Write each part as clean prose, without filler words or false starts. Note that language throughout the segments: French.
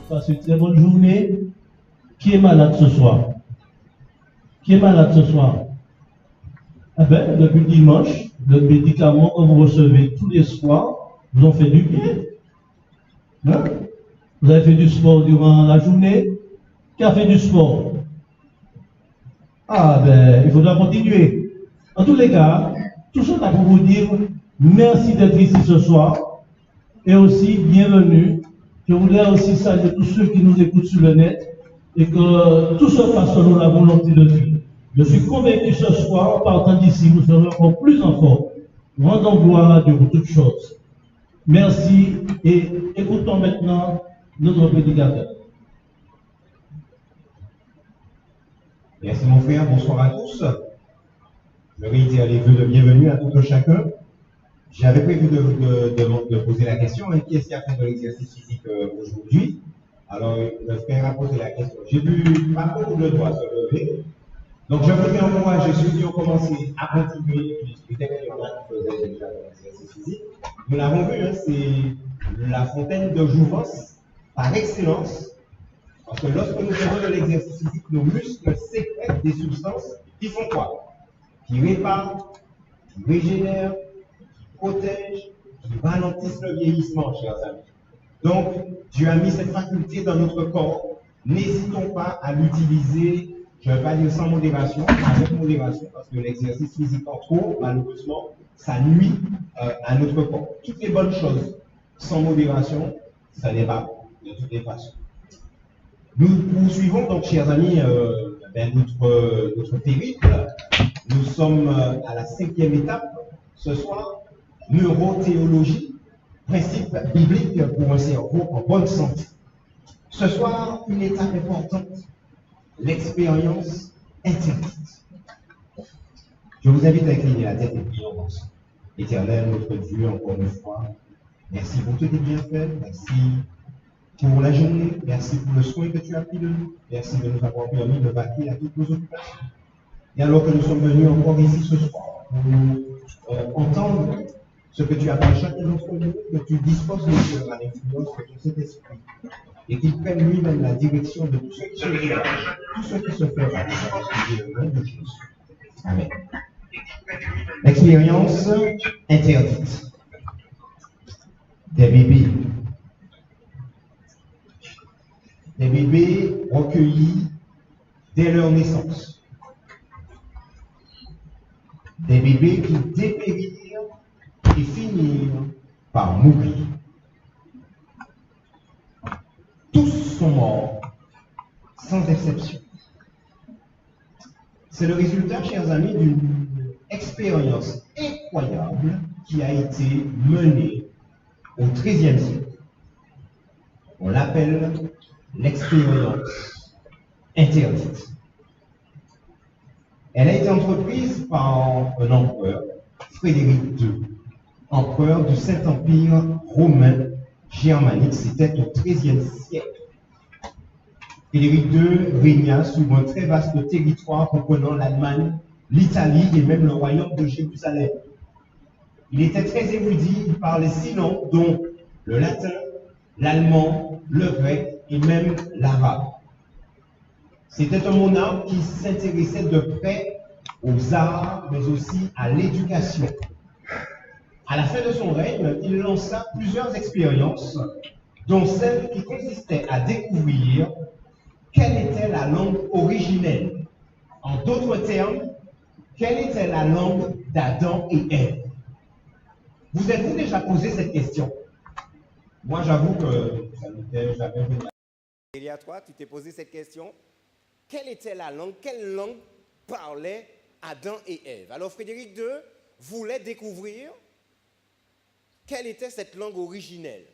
Passez une très bonne journée. Qui est malade ce soir? Qui est malade ce soir? Eh bien, depuis dimanche, le médicament que vous recevez tous les soirs vous ont fait du bien. Hein? Vous avez fait du sport durant la journée? Qui a fait du sport? Ah ben, il faudra continuer. En tous les cas, tout ça pour vous dire merci d'être ici ce soir et aussi bienvenue. Je voudrais aussi saluer tous ceux qui nous écoutent sur le net et que tout se passe selon la volonté de Dieu. Je suis convaincu ce soir, en partant d'ici, vous serez encore plus en forme. Rendons gloire à Dieu pour toutes choses. Merci et écoutons maintenant notre prédicateur. Merci mon frère, bonsoir à tous. Je réitère les vœux de bienvenue à tout un chacun. J'avais prévu de poser la question, hein, qui est-ce qui a fait de l'exercice physique aujourd'hui? Alors, le frère a posé la question. J'ai vu pas beaucoup de doigts se lever. Donc, je voudrais encourager ceux qui ont commencé à continuer. Peut-être qu'il y en a qui faisaient déjà de l'exercice physique. Nous l'avons vu, hein, c'est la fontaine de jouvence par excellence. Parce que lorsque nous faisons de l'exercice physique, nos muscles sécrètent des substances qui font quoi? Qui réparent, qui régénèrent, qui protègent, qui ralentissent le vieillissement, chers amis. Donc, Dieu a mis cette faculté dans notre corps. N'hésitons pas à l'utiliser, je ne vais pas dire sans modération, avec modération, parce que l'exercice physique en trop, malheureusement, ça nuit à notre corps. Toutes les bonnes choses sans modération, ça n'est pas de toutes les façons. Nous poursuivons donc, chers amis, notre périple. Nous sommes à la 5e étape ce soir, neurothéologie, principe biblique pour un cerveau en bonne santé. Ce soir, une étape importante, l'expérience interdite. Je vous invite à incliner la tête et prier ensemble. Éternel, notre Dieu, encore une fois, merci pour tous tes bienfaits, merci pour la journée, merci pour le soin que tu as pris de nous, merci de nous avoir permis de vaquer à toutes nos occupations. Et alors que nous sommes venus encore ici ce soir pour entendre ce que tu as fait chacun d'entre nous, que tu disposes de cœur à l'influence de ton Saint-Esprit, et qu'il prenne lui-même la direction de tout ce qui se fera, tout ce qui se fera, au nom de Jésus. Amen. L'expérience interdite. Des bébés. Des bébés recueillis dès leur naissance. Des bébés qui dépérirent et finirent par mourir. Tous sont morts, sans exception. C'est le résultat, chers amis, d'une expérience incroyable qui a été menée au XIIIe siècle. On l'appelle l'expérience interdite. Elle a été entreprise par un empereur, Frédéric II, empereur du Saint-Empire romain germanique, c'était au XIIIe siècle. Frédéric II régna sur un très vaste territoire comprenant l'Allemagne, l'Italie et même le royaume de Jérusalem. Il était très érudit, il parlait 6 langues, dont le latin, l'allemand, le grec et même l'arabe. C'était un monarque qui s'intéressait de près aux arts, mais aussi à l'éducation. À la fin de son règne, il lança plusieurs expériences, dont celle qui consistait à découvrir quelle était la langue originelle. En d'autres termes, quelle était la langue d'Adam et Ève? Vous êtes-vous déjà posé cette question? Moi, j'avoue que ça m'était jamais venu. Et à toi, tu t'es posé cette question. Quelle était la langue? Quelle langue parlaient Adam et Ève? Alors Frédéric II voulait découvrir quelle était cette langue originelle.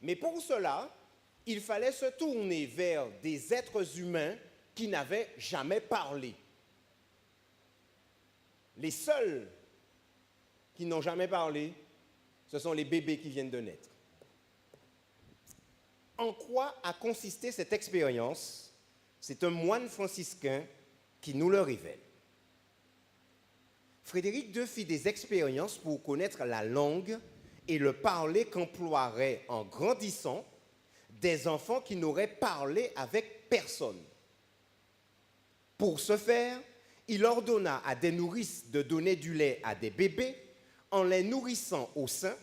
Mais pour cela, il fallait se tourner vers des êtres humains qui n'avaient jamais parlé. Les seuls qui n'ont jamais parlé, ce sont les bébés qui viennent de naître. En quoi a consisté cette expérience? C'est un moine franciscain qui nous le révèle. Frédéric II fit des expériences pour connaître la langue et le parler qu'emploierait en grandissant des enfants qui n'auraient parlé avec personne. Pour ce faire, il ordonna à des nourrices de donner du lait à des bébés en les nourrissant au sein,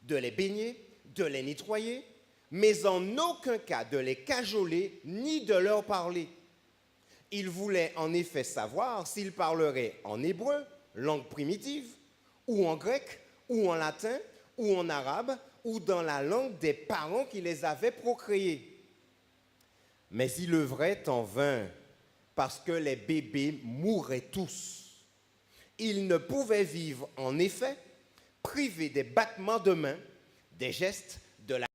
de les baigner, de les nettoyer, mais en aucun cas de les cajoler ni de leur parler. Il voulait en effet savoir s'ils parleraient en hébreu, langue primitive, ou en grec, ou en latin, ou en arabe, ou dans la langue des parents qui les avaient procréés. Mais il œuvrait en vain, parce que les bébés mouraient tous. Ils ne pouvaient vivre, en effet, privés des battements de mains, des gestes, de la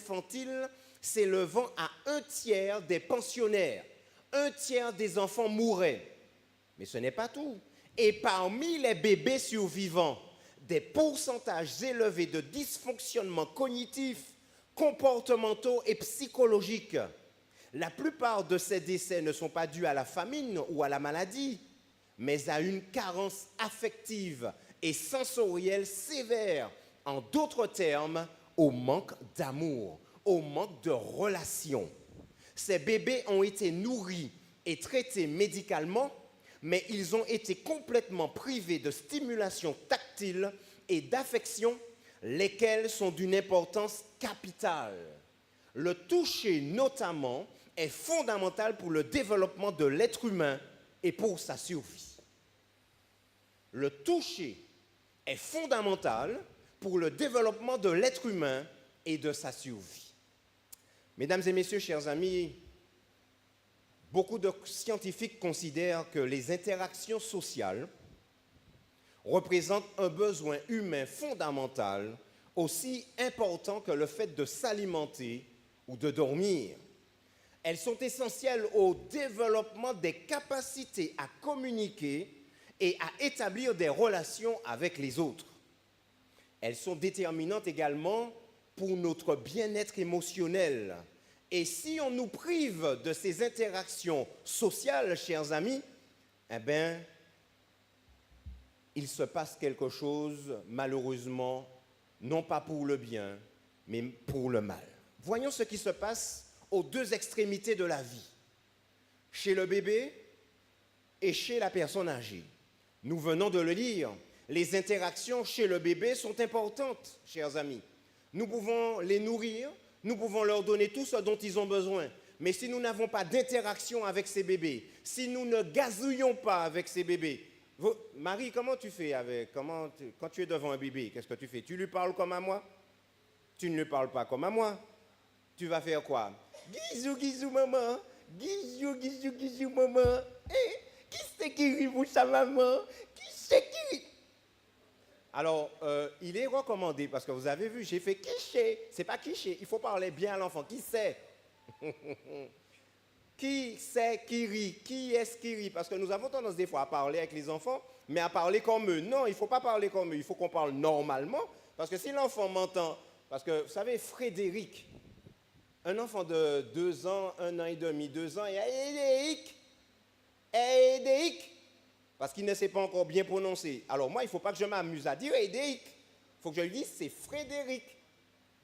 infantile s'élevant à 1/3 des pensionnaires. 1/3 des enfants mouraient. Mais ce n'est pas tout. Et parmi les bébés survivants, des pourcentages élevés de dysfonctionnements cognitifs, comportementaux et psychologiques. La plupart de ces décès ne sont pas dus à la famine ou à la maladie, mais à une carence affective et sensorielle sévère. En d'autres termes, au manque d'amour, au manque de relations. Ces bébés ont été nourris et traités médicalement, mais ils ont été complètement privés de stimulation tactile et d'affection, lesquelles sont d'une importance capitale. Le toucher, notamment, est fondamental pour le développement de l'être humain et pour sa survie. Le toucher est fondamental pour le développement de l'être humain et de sa survie. Mesdames et messieurs, chers amis, beaucoup de scientifiques considèrent que les interactions sociales représentent un besoin humain fondamental, aussi important que le fait de s'alimenter ou de dormir. Elles sont essentielles au développement des capacités à communiquer et à établir des relations avec les autres. Elles sont déterminantes également pour notre bien-être émotionnel. Et si on nous prive de ces interactions sociales, chers amis, eh bien, il se passe quelque chose, malheureusement, non pas pour le bien, mais pour le mal. Voyons ce qui se passe aux deux extrémités de la vie, chez le bébé et chez la personne âgée. Nous venons de le lire, les interactions chez le bébé sont importantes, chers amis. Nous pouvons les nourrir, nous pouvons leur donner tout ce dont ils ont besoin. Mais si nous n'avons pas d'interaction avec ces bébés, si nous ne gazouillons pas avec ces bébés, Marie, comment tu fais quand tu es devant un bébé, qu'est-ce que tu fais? Tu lui parles comme à moi? Tu ne lui parles pas comme à moi. Tu vas faire quoi? Guizou, guizou, maman. Guizou, guizou, guizou, maman. Qui c'est qui rit pour sa maman? Qui c'est qui rit? Alors, il est recommandé, parce que vous avez vu, j'ai fait quiché. C'est pas quiché, il faut parler bien à l'enfant. Qui c'est? Qui c'est qui rit? Qui est-ce qui rit? Parce que nous avons tendance des fois à parler avec les enfants, mais à parler comme eux. Non, il ne faut pas parler comme eux, il faut qu'on parle normalement. Parce que si l'enfant m'entend, parce que vous savez, Frédéric, un enfant de 2 ans, 1 an et demi, 2 ans, et Édéic, parce qu'il ne sait pas encore bien prononcer. Alors moi, il ne faut pas que je m'amuse à dire Édéic. Il faut que je lui dise, c'est Frédéric.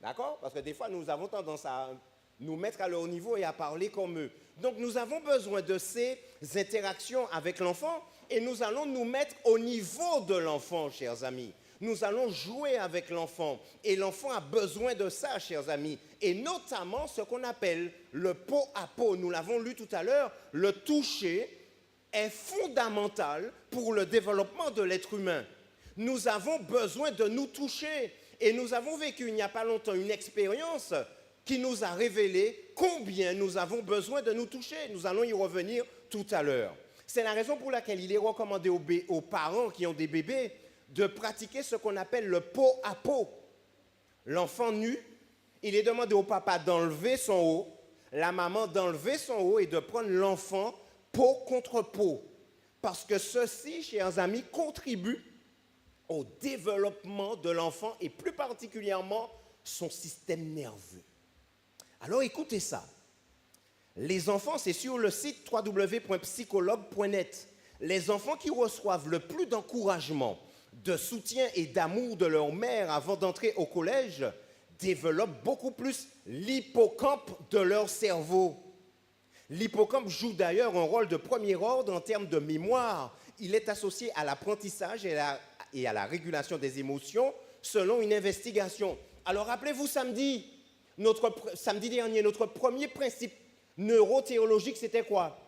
D'accord? Parce que des fois, nous avons tendance à nous mettre à leur niveau et à parler comme eux. Donc, nous avons besoin de ces interactions avec l'enfant et nous allons nous mettre au niveau de l'enfant, chers amis. Nous allons jouer avec l'enfant et l'enfant a besoin de ça, chers amis. Et notamment ce qu'on appelle le pot à pot. Nous l'avons lu tout à l'heure, le toucher est fondamental pour le développement de l'être humain. Nous avons besoin de nous toucher. Et nous avons vécu il n'y a pas longtemps une expérience qui nous a révélé combien nous avons besoin de nous toucher. Nous allons y revenir tout à l'heure. C'est la raison pour laquelle il est recommandé aux parents qui ont des bébés de pratiquer ce qu'on appelle le pot à pot. L'enfant nu, il est demandé au papa d'enlever son haut, la maman d'enlever son haut et de prendre l'enfant peau contre peau. Parce que ceci, chers amis, contribue au développement de l'enfant et plus particulièrement son système nerveux. Alors écoutez ça. Les enfants, c'est sur le site www.psychologue.net. Les enfants qui reçoivent le plus d'encouragement, de soutien et d'amour de leur mère avant d'entrer au collège développent beaucoup plus l'hippocampe de leur cerveau. L'hippocampe joue d'ailleurs un rôle de premier ordre en termes de mémoire. Il est associé à l'apprentissage et à la régulation des émotions selon une investigation. Alors rappelez-vous samedi dernier, notre premier principe neurothéologique, c'était quoi?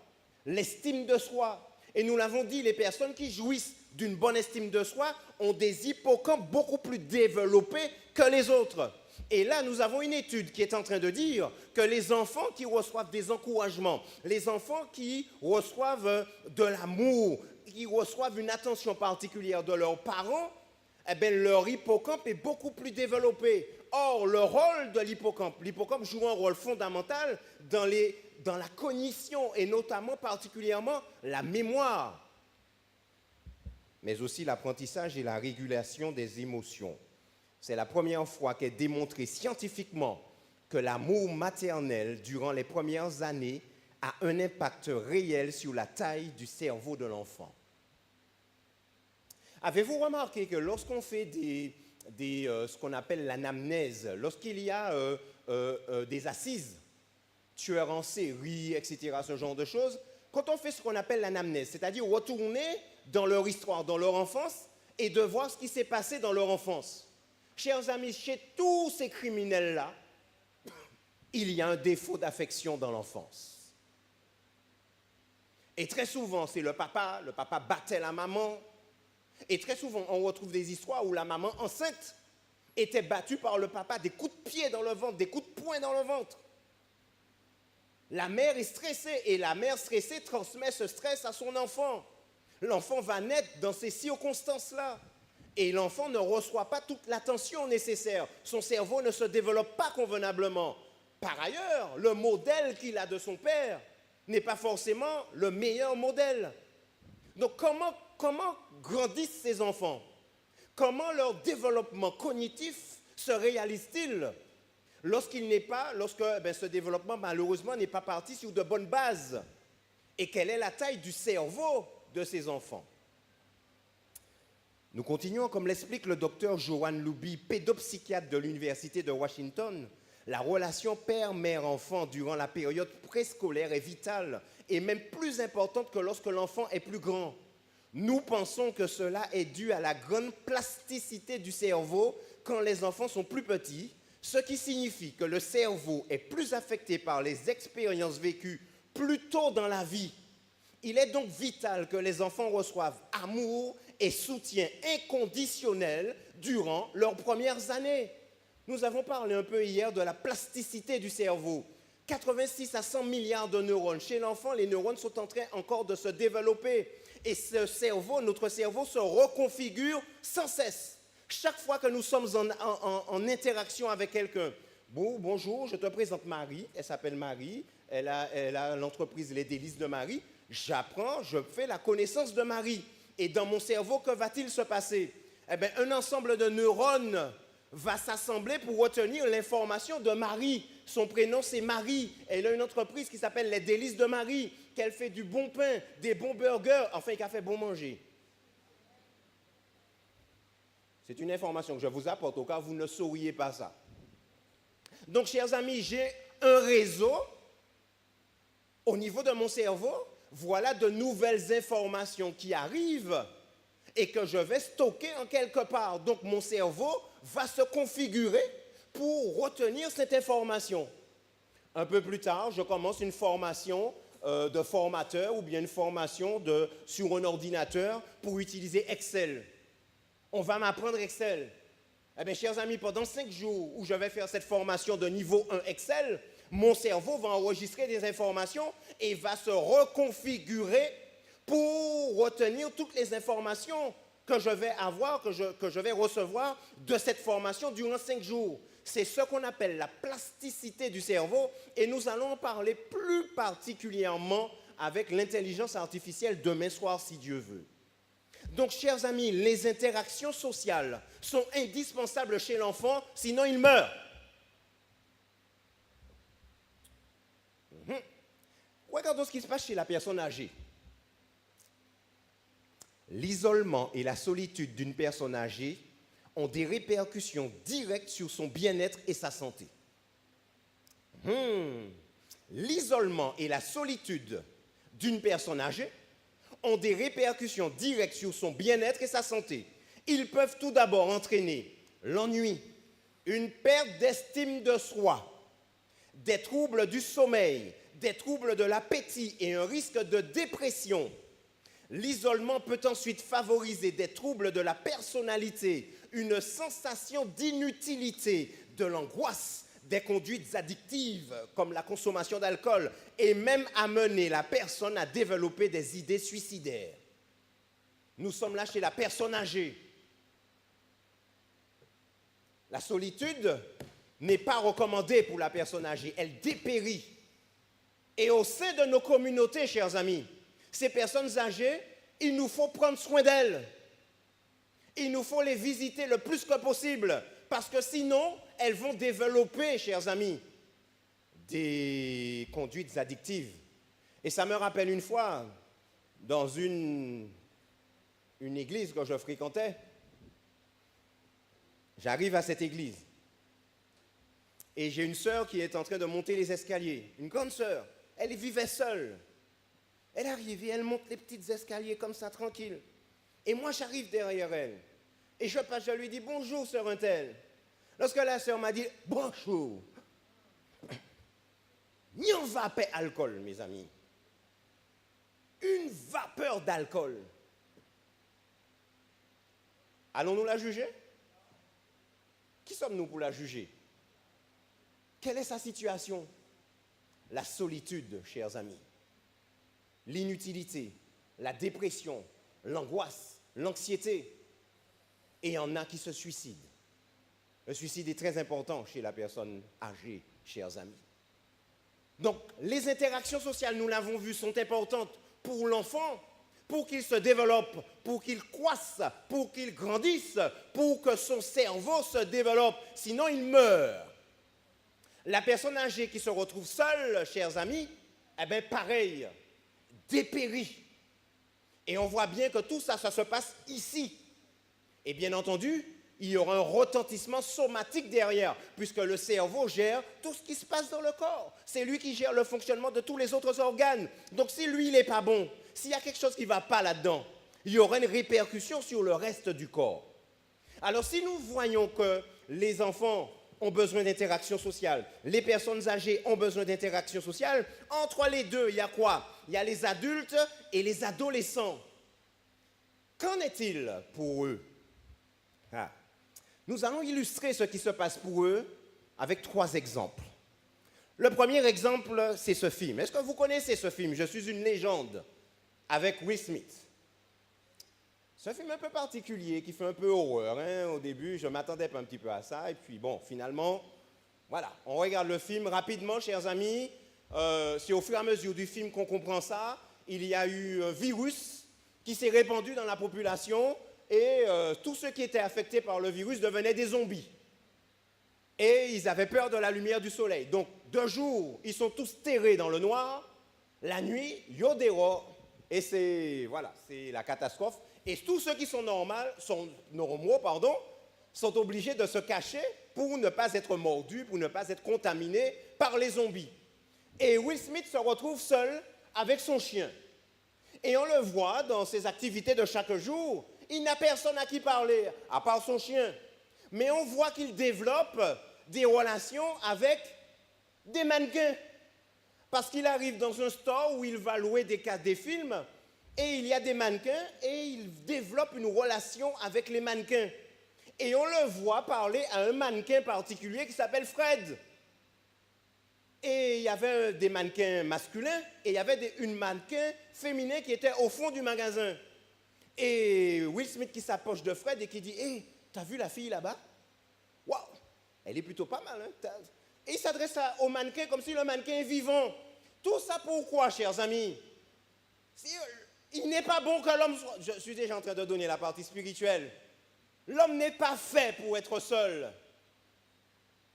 L'estime de soi. Et nous l'avons dit, les personnes qui jouissent d'une bonne estime de soi ont des hippocampes beaucoup plus développés que les autres. Et là, nous avons une étude qui est en train de dire que les enfants qui reçoivent des encouragements, les enfants qui reçoivent de l'amour, qui reçoivent une attention particulière de leurs parents, eh bien, leur hippocampe est beaucoup plus développé. Or, le rôle de l'hippocampe joue un rôle fondamental dans la cognition et notamment particulièrement la mémoire, mais aussi l'apprentissage et la régulation des émotions. C'est la première fois qu'est démontré scientifiquement que l'amour maternel durant les premières années a un impact réel sur la taille du cerveau de l'enfant. Avez-vous remarqué que lorsqu'on fait ce qu'on appelle l'anamnèse, lorsqu'il y a des assises, tueurs en série, etc., ce genre de choses, quand on fait ce qu'on appelle l'anamnèse, c'est-à-dire retourner dans leur histoire, dans leur enfance, et de voir ce qui s'est passé dans leur enfance. Chers amis, chez tous ces criminels-là, il y a un défaut d'affection dans l'enfance. Et très souvent, c'est le papa battait la maman. Et très souvent, on retrouve des histoires où la maman enceinte était battue par le papa, des coups de pied dans le ventre, des coups de poing dans le ventre. La mère est stressée et la mère stressée transmet ce stress à son enfant. L'enfant va naître dans ces circonstances-là. Et l'enfant ne reçoit pas toute l'attention nécessaire. Son cerveau ne se développe pas convenablement. Par ailleurs, le modèle qu'il a de son père n'est pas forcément le meilleur modèle. Donc comment grandissent ces enfants? Comment leur développement cognitif se réalise-t-il lorsque ce développement malheureusement n'est pas parti sur de bonnes bases? Et quelle est la taille du cerveau de ces enfants? Nous continuons, comme l'explique le docteur Joanne Louby, pédopsychiatre de l'Université de Washington. La relation père-mère-enfant durant la période préscolaire est vitale et même plus importante que lorsque l'enfant est plus grand. Nous pensons que cela est dû à la grande plasticité du cerveau quand les enfants sont plus petits, ce qui signifie que le cerveau est plus affecté par les expériences vécues plus tôt dans la vie. Il est donc vital que les enfants reçoivent amour et soutien inconditionnel durant leurs premières années. Nous avons parlé un peu hier de la plasticité du cerveau. 86 à 100 milliards de neurones. Chez l'enfant, les neurones sont en train encore de se développer. Et notre cerveau se reconfigure sans cesse. Chaque fois que nous sommes en interaction avec quelqu'un, bonjour, je te présente Marie, elle s'appelle Marie, elle a l'entreprise Les Délices de Marie. J'apprends, je fais la connaissance de Marie. Et dans mon cerveau, que va-t-il se passer? Eh bien, un ensemble de neurones va s'assembler pour retenir l'information de Marie. Son prénom, c'est Marie. Elle a une entreprise qui s'appelle Les Délices de Marie, qu'elle fait du bon pain, des bons burgers, enfin, qu'elle fait bon manger. C'est une information que je vous apporte au cas où vous ne sauriez pas ça. Donc, chers amis, j'ai un réseau au niveau de mon cerveau. Voilà de nouvelles informations qui arrivent et que je vais stocker en quelque part. Donc, mon cerveau va se configurer pour retenir cette information. Un peu plus tard, je commence une formation de formateur ou bien une formation sur un ordinateur pour utiliser Excel. On va m'apprendre Excel. Eh bien, chers amis, pendant 5 jours où je vais faire cette formation de niveau 1 Excel, mon cerveau va enregistrer des informations et va se reconfigurer pour retenir toutes les informations que je vais avoir, que je vais recevoir de cette formation durant 5 jours. C'est ce qu'on appelle la plasticité du cerveau et nous allons en parler plus particulièrement avec l'intelligence artificielle demain soir si Dieu veut. Donc, chers amis, les interactions sociales sont indispensables chez l'enfant, sinon il meurt. Regardons ce qui se passe chez la personne âgée. L'isolement et la solitude d'une personne âgée ont des répercussions directes sur son bien-être et sa santé. L'isolement et la solitude d'une personne âgée ont des répercussions directes sur son bien-être et sa santé. Ils peuvent tout d'abord entraîner l'ennui, une perte d'estime de soi, des troubles du sommeil, des troubles de l'appétit et un risque de dépression. L'isolement peut ensuite favoriser des troubles de la personnalité, une sensation d'inutilité, de l'angoisse, des conduites addictives comme la consommation d'alcool et même amener la personne à développer des idées suicidaires. Nous sommes là chez la personne âgée. La solitude n'est pas recommandée pour la personne âgée, elle dépérit. Et au sein de nos communautés, chers amis, ces personnes âgées, il nous faut prendre soin d'elles. Il nous faut les visiter le plus que possible, parce que sinon, elles vont développer, chers amis, des conduites addictives. Et ça me rappelle une fois, dans une église que je fréquentais, j'arrive à cette église, et j'ai une sœur qui est en train de monter les escaliers, une grande sœur. Elle vivait seule. Elle arrive et elle monte les petits escaliers comme ça, tranquille. Et moi, j'arrive derrière elle. Et je lui dis, bonjour, sœur Untel. Lorsque la sœur m'a dit, bonjour, n'y en va pas alcool, mes amis. Une vapeur d'alcool. Allons-nous la juger? Qui sommes-nous pour la juger? Quelle est sa situation? La solitude, chers amis. L'inutilité, la dépression, l'angoisse, l'anxiété. Et il y en a qui se suicident. Le suicide est très important chez la personne âgée, chers amis. Donc, les interactions sociales, nous l'avons vu, sont importantes pour l'enfant, pour qu'il se développe, pour qu'il croisse, pour qu'il grandisse, pour que son cerveau se développe. Sinon, il meurt. La personne âgée qui se retrouve seule, chers amis, eh bien, pareil, dépérit. Et on voit bien que tout ça, ça se passe ici. Et bien entendu, il y aura un retentissement somatique derrière, puisque le cerveau gère tout ce qui se passe dans le corps. C'est lui qui gère le fonctionnement de tous les autres organes. Donc si lui, il n'est pas bon, s'il y a quelque chose qui ne va pas là-dedans, il y aura une répercussion sur le reste du corps. Alors si nous voyons que les enfants ont besoin d'interaction sociale, les personnes âgées ont besoin d'interaction sociale, entre les deux, il y a quoi? Il y a les adultes et les adolescents. Qu'en est-il pour eux? Nous allons illustrer ce qui se passe pour eux avec 3 exemples. Le premier exemple, c'est ce film. Est-ce que vous connaissez ce film? Je suis une légende, avec Will Smith. C'est un film un peu particulier qui fait un peu horreur. Au début, je ne m'attendais pas un petit peu à ça. Et puis bon, finalement, voilà. On regarde le film rapidement, chers amis. C'est au fur et à mesure du film qu'on comprend ça. Il y a eu un virus qui s'est répandu dans la population et tous ceux qui étaient affectés par le virus devenaient des zombies. Et ils avaient peur de la lumière du soleil. Donc, de jour, ils sont tous terrés dans le noir. La nuit, yodéro. Et c'est la catastrophe. Et tous ceux qui sont normaux, sont obligés de se cacher pour ne pas être mordus, pour ne pas être contaminés par les zombies. Et Will Smith se retrouve seul avec son chien. Et on le voit dans ses activités de chaque jour. Il n'a personne à qui parler, à part son chien. Mais on voit qu'il développe des relations avec des mannequins. Parce qu'il arrive dans un store où il va louer des films, et il y a des mannequins, et il développe une relation avec les mannequins. Et on le voit parler à un mannequin particulier qui s'appelle Fred. Et il y avait des mannequins masculins, et il y avait une mannequin féminin qui était au fond du magasin. Et Will Smith qui s'approche de Fred et qui dit « Hey, t'as vu la fille là-bas? Waouh, elle est plutôt pas mal. Hein? » Et il s'adresse au mannequin comme si le mannequin est vivant. Tout ça pourquoi, chers amis? Il n'est pas bon que l'homme soit... Je suis déjà en train de donner la partie spirituelle. L'homme n'est pas fait pour être seul.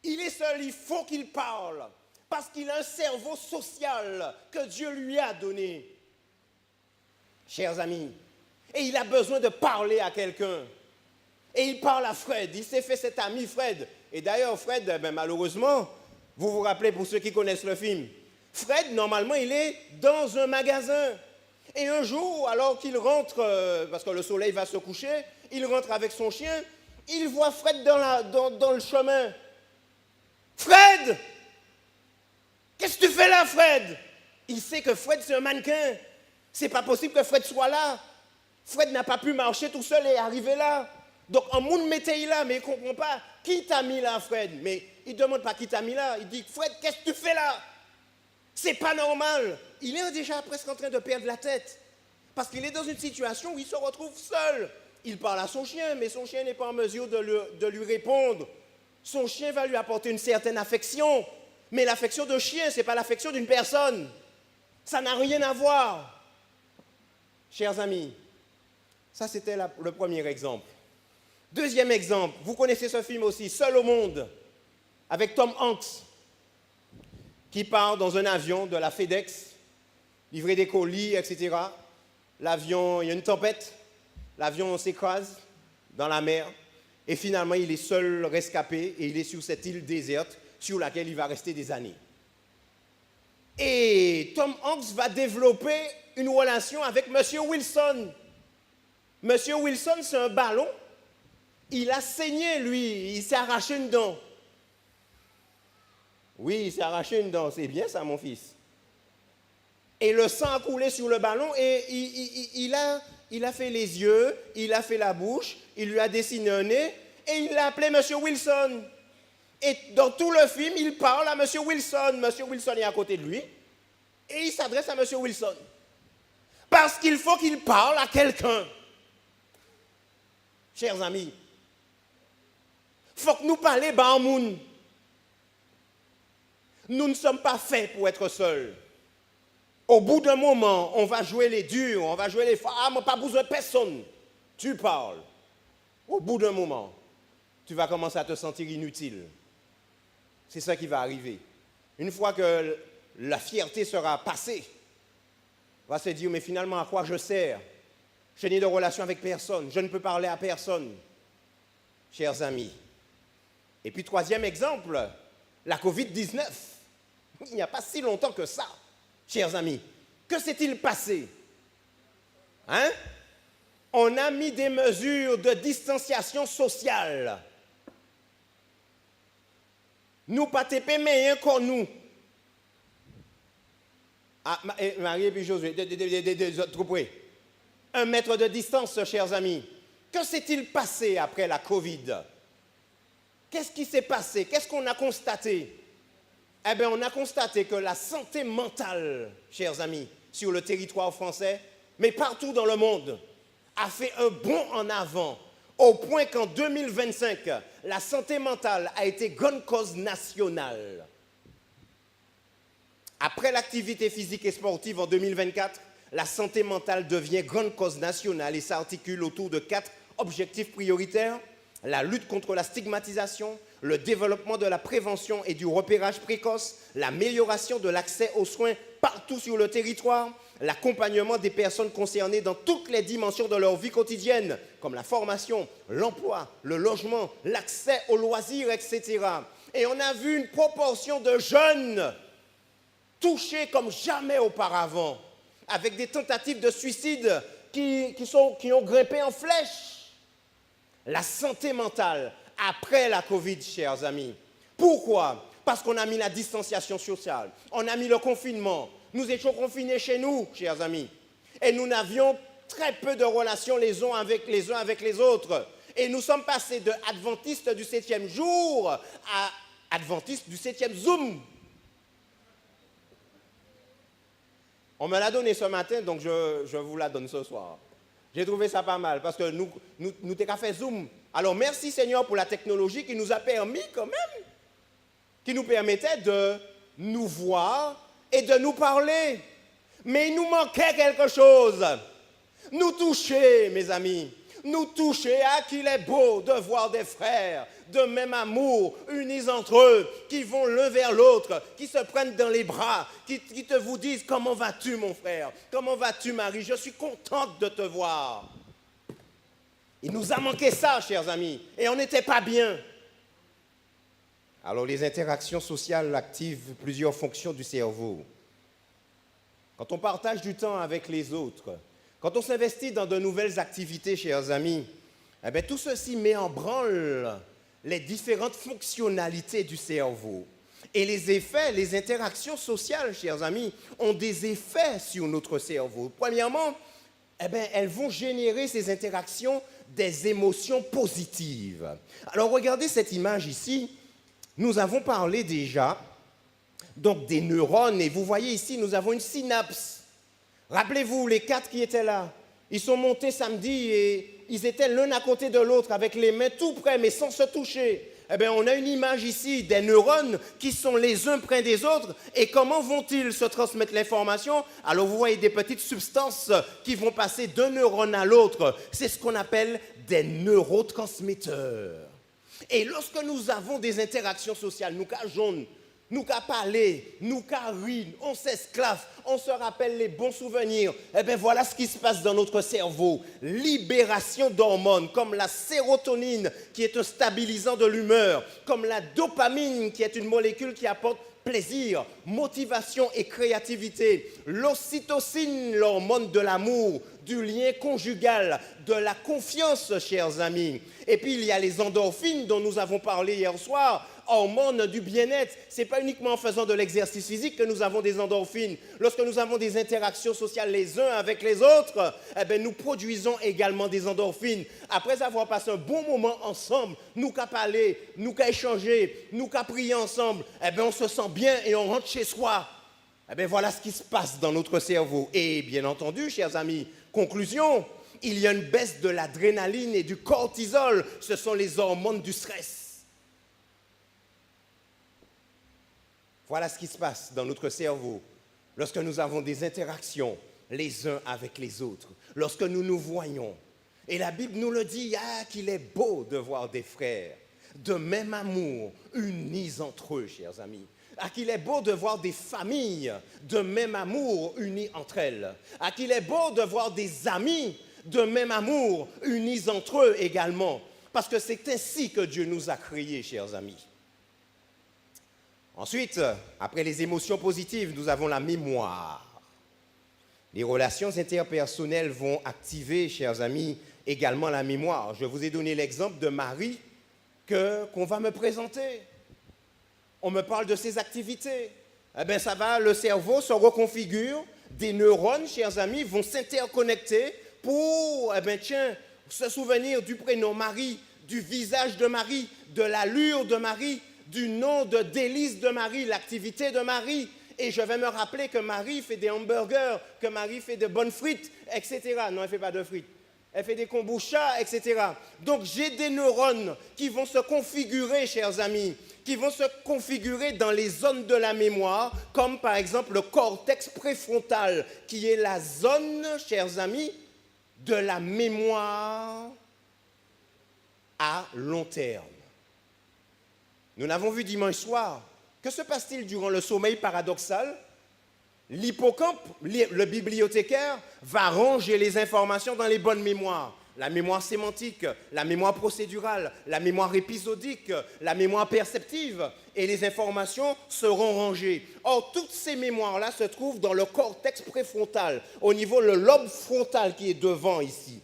Il est seul, il faut qu'il parle. Parce qu'il a un cerveau social que Dieu lui a donné. Chers amis, et il a besoin de parler à quelqu'un. Et il parle à Fred, il s'est fait cet ami Fred. Et d'ailleurs, Fred, malheureusement, vous vous rappelez pour ceux qui connaissent le film, Fred, normalement, il est dans un magasin. Et un jour, alors qu'il rentre, parce que le soleil va se coucher, il rentre avec son chien, il voit Fred dans le chemin. Fred! Qu'est-ce que tu fais là, Fred? Il sait que Fred, c'est un mannequin. C'est pas possible que Fred soit là. Fred n'a pas pu marcher tout seul et arriver là. Donc, un monde mettait là, mais il ne comprend pas. Qui t'a mis là, Fred? Mais il ne demande pas qui t'a mis là. Il dit, Fred, qu'est-ce que tu fais là? C'est pas normal. Il est déjà presque en train de perdre la tête. Parce qu'il est dans une situation où il se retrouve seul. Il parle à son chien, mais son chien n'est pas en mesure de lui répondre. Son chien va lui apporter une certaine affection. Mais l'affection de chien, ce n'est pas l'affection d'une personne. Ça n'a rien à voir. Chers amis, ça c'était le premier exemple. Deuxième exemple, vous connaissez ce film aussi, Seul au monde, avec Tom Hanks, qui part dans un avion de la FedEx, livrer des colis, etc. L'avion, il y a une tempête, l'avion s'écrase dans la mer, et finalement il est seul rescapé, et il est sur cette île déserte, sur laquelle il va rester des années. Et Tom Hanks va développer une relation avec M. Wilson. M. Wilson, c'est un ballon. Il a saigné, lui. Il s'est arraché une dent. Oui, il s'est arraché une dent. C'est bien ça, mon fils. Et le sang a coulé sur le ballon et il a fait les yeux, il a fait la bouche, il lui a dessiné un nez et il l'a appelé M. Wilson. Et dans tout le film, il parle à M. Wilson. M. Wilson est à côté de lui. Et il s'adresse à M. Wilson. Parce qu'il faut qu'il parle à quelqu'un. Chers amis, il faut que nous parlions bas moun. Nous ne sommes pas faits pour être seuls. Au bout d'un moment, on va jouer les durs, on va jouer les forts. Ah, moi, pas besoin de personne. Tu parles. Au bout d'un moment, tu vas commencer à te sentir inutile. C'est ça qui va arriver. Une fois que la fierté sera passée, on va se dire, mais finalement, à quoi je sers? Je n'ai de relation avec personne, je ne peux parler à personne. Chers amis. Et puis, troisième exemple, la COVID-19. Il n'y a pas si longtemps que ça, chers amis. Que s'est-il passé? Hein? On a mis des mesures de distanciation sociale. Nous pas TP, mais encore nous. Ah, Marie et puis Josué, trop près. 1 mètre de distance, chers amis. Que s'est-il passé après la Covid? Qu'est-ce qui s'est passé? Qu'est-ce qu'on a constaté? Eh bien, on a constaté que la santé mentale, chers amis, sur le territoire français, mais partout dans le monde, a fait un bond en avant, au point qu'en 2025, la santé mentale a été grande cause nationale. Après l'activité physique et sportive en 2024, la santé mentale devient grande cause nationale et s'articule autour de 4 objectifs prioritaires: la lutte contre la stigmatisation, le développement de la prévention et du repérage précoce, l'amélioration de l'accès aux soins partout sur le territoire l'accompagnement des personnes concernées dans toutes les dimensions de leur vie quotidienne, comme la formation, l'emploi, le logement, l'accès aux loisirs, etc. Et on a vu une proportion de jeunes touchés comme jamais auparavant, avec des tentatives de suicide qui ont grimpé en flèche. La santé mentale après la Covid, chers amis. Pourquoi? Parce qu'on a mis la distanciation sociale, on a mis le confinement. Nous étions confinés chez nous, chers amis. Et nous n'avions très peu de relations les uns avec les autres. Et nous sommes passés de adventistes du 7e jour à adventistes du 7e Zoom. On me l'a donné ce matin, donc je vous la donne ce soir. J'ai trouvé ça pas mal, parce que nous t'es qu'à faire Zoom. Alors merci Seigneur pour la technologie qui nous a permis quand même, qui nous permettait de nous voir et de nous parler. Mais il nous manquait quelque chose. Nous toucher, mes amis. Nous toucher à qu'il est beau de voir des frères de même amour, unis entre eux, qui vont l'un vers l'autre, qui se prennent dans les bras, qui te vous disent « Comment vas-tu, mon frère? Comment vas-tu, Marie? Je suis contente de te voir. » Il nous a manqué ça, chers amis, et on n'était pas bien. Alors, les interactions sociales activent plusieurs fonctions du cerveau. Quand on partage du temps avec les autres, quand on s'investit dans de nouvelles activités, chers amis, eh bien, tout ceci met en branle les différentes fonctionnalités du cerveau. Et les effets, les interactions sociales, chers amis, ont des effets sur notre cerveau. Premièrement, eh bien, elles vont générer ces interactions des émotions positives. Alors, regardez cette image ici. Nous avons parlé déjà donc des neurones, et vous voyez ici, nous avons une synapse. Rappelez-vous, les 4 qui étaient là, ils sont montés samedi et ils étaient l'un à côté de l'autre avec les mains tout près, mais sans se toucher. Eh bien, on a une image ici des neurones qui sont les uns près des autres. Et comment vont-ils se transmettre l'information? Alors, vous voyez des petites substances qui vont passer d'un neurone à l'autre. C'est ce qu'on appelle des neurotransmetteurs. Et lorsque nous avons des interactions sociales, nous qu'à jaune, nous qu'à parler, nous qu'à rire, on s'esclave, on se rappelle les bons souvenirs. Eh bien voilà ce qui se passe dans notre cerveau. Libération d'hormones comme la sérotonine qui est un stabilisant de l'humeur, comme la dopamine qui est une molécule qui apporte plaisir, motivation et créativité. L'ocytocine, l'hormone de l'amour, du lien conjugal, de la confiance, chers amis. Et puis il y a les endorphines dont nous avons parlé hier soir, hormones du bien-être. Ce n'est pas uniquement en faisant de l'exercice physique que nous avons des endorphines. Lorsque nous avons des interactions sociales les uns avec les autres, eh bien, nous produisons également des endorphines. Après avoir passé un bon moment ensemble, nous qu'à parler, nous qu'à échanger, nous qu'à prier ensemble, eh bien, on se sent bien et on rentre chez soi. Eh bien, voilà ce qui se passe dans notre cerveau. Et bien entendu, chers amis, conclusion, il y a une baisse de l'adrénaline et du cortisol. Ce sont les hormones du stress. Voilà ce qui se passe dans notre cerveau lorsque nous avons des interactions les uns avec les autres, lorsque nous nous voyons. Et la Bible nous le dit, qu'il est beau de voir des frères de même amour unis entre eux, chers amis. Qu'il est beau de voir des familles de même amour unies entre elles. Qu'il est beau de voir des amis de même amour unis entre eux également. Parce que c'est ainsi que Dieu nous a créés, chers amis. Ensuite, après les émotions positives, nous avons la mémoire. Les relations interpersonnelles vont activer, chers amis, également la mémoire. Je vous ai donné l'exemple de Marie qu'on va me présenter. On me parle de ses activités. Eh bien, ça va, le cerveau se reconfigure. Des neurones, chers amis, vont s'interconnecter pour, se souvenir du prénom Marie, du visage de Marie, de l'allure de Marie, du nom de délice de Marie, l'activité de Marie. Et je vais me rappeler que Marie fait des hamburgers, que Marie fait de bonnes frites, etc. Non, elle ne fait pas de frites. Elle fait des kombucha, etc. Donc, j'ai des neurones qui vont se configurer, chers amis, qui vont se configurer dans les zones de la mémoire, comme par exemple le cortex préfrontal, qui est la zone, chers amis, de la mémoire à long terme. Nous l'avons vu dimanche soir. Que se passe-t-il durant le sommeil paradoxal? L'hippocampe, le bibliothécaire, va ranger les informations dans les bonnes mémoires. La mémoire sémantique, la mémoire procédurale, la mémoire épisodique, la mémoire perceptive, et les informations seront rangées. Or, toutes ces mémoires-là se trouvent dans le cortex préfrontal, au niveau le lobe frontal qui est devant ici.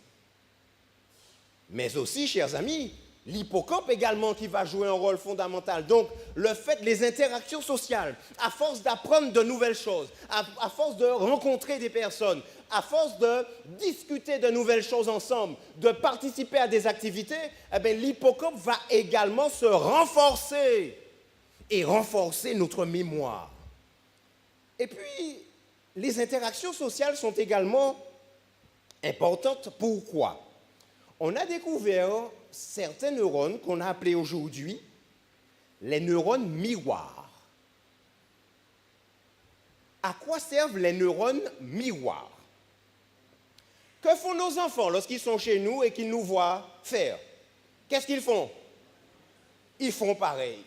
Mais aussi, chers amis, l'hippocampe également qui va jouer un rôle fondamental. Donc, le fait, les interactions sociales, à force d'apprendre de nouvelles choses, à force de rencontrer des personnes, à force de discuter de nouvelles choses ensemble, de participer à des activités, eh bien, l'hippocampe va également se renforcer et renforcer notre mémoire. Et puis, les interactions sociales sont également importantes. Pourquoi? On a découvert certains neurones qu'on a appelés aujourd'hui les neurones miroirs. À quoi servent les neurones miroirs? Que font nos enfants lorsqu'ils sont chez nous et qu'ils nous voient faire? Qu'est-ce qu'ils font? Ils font pareil.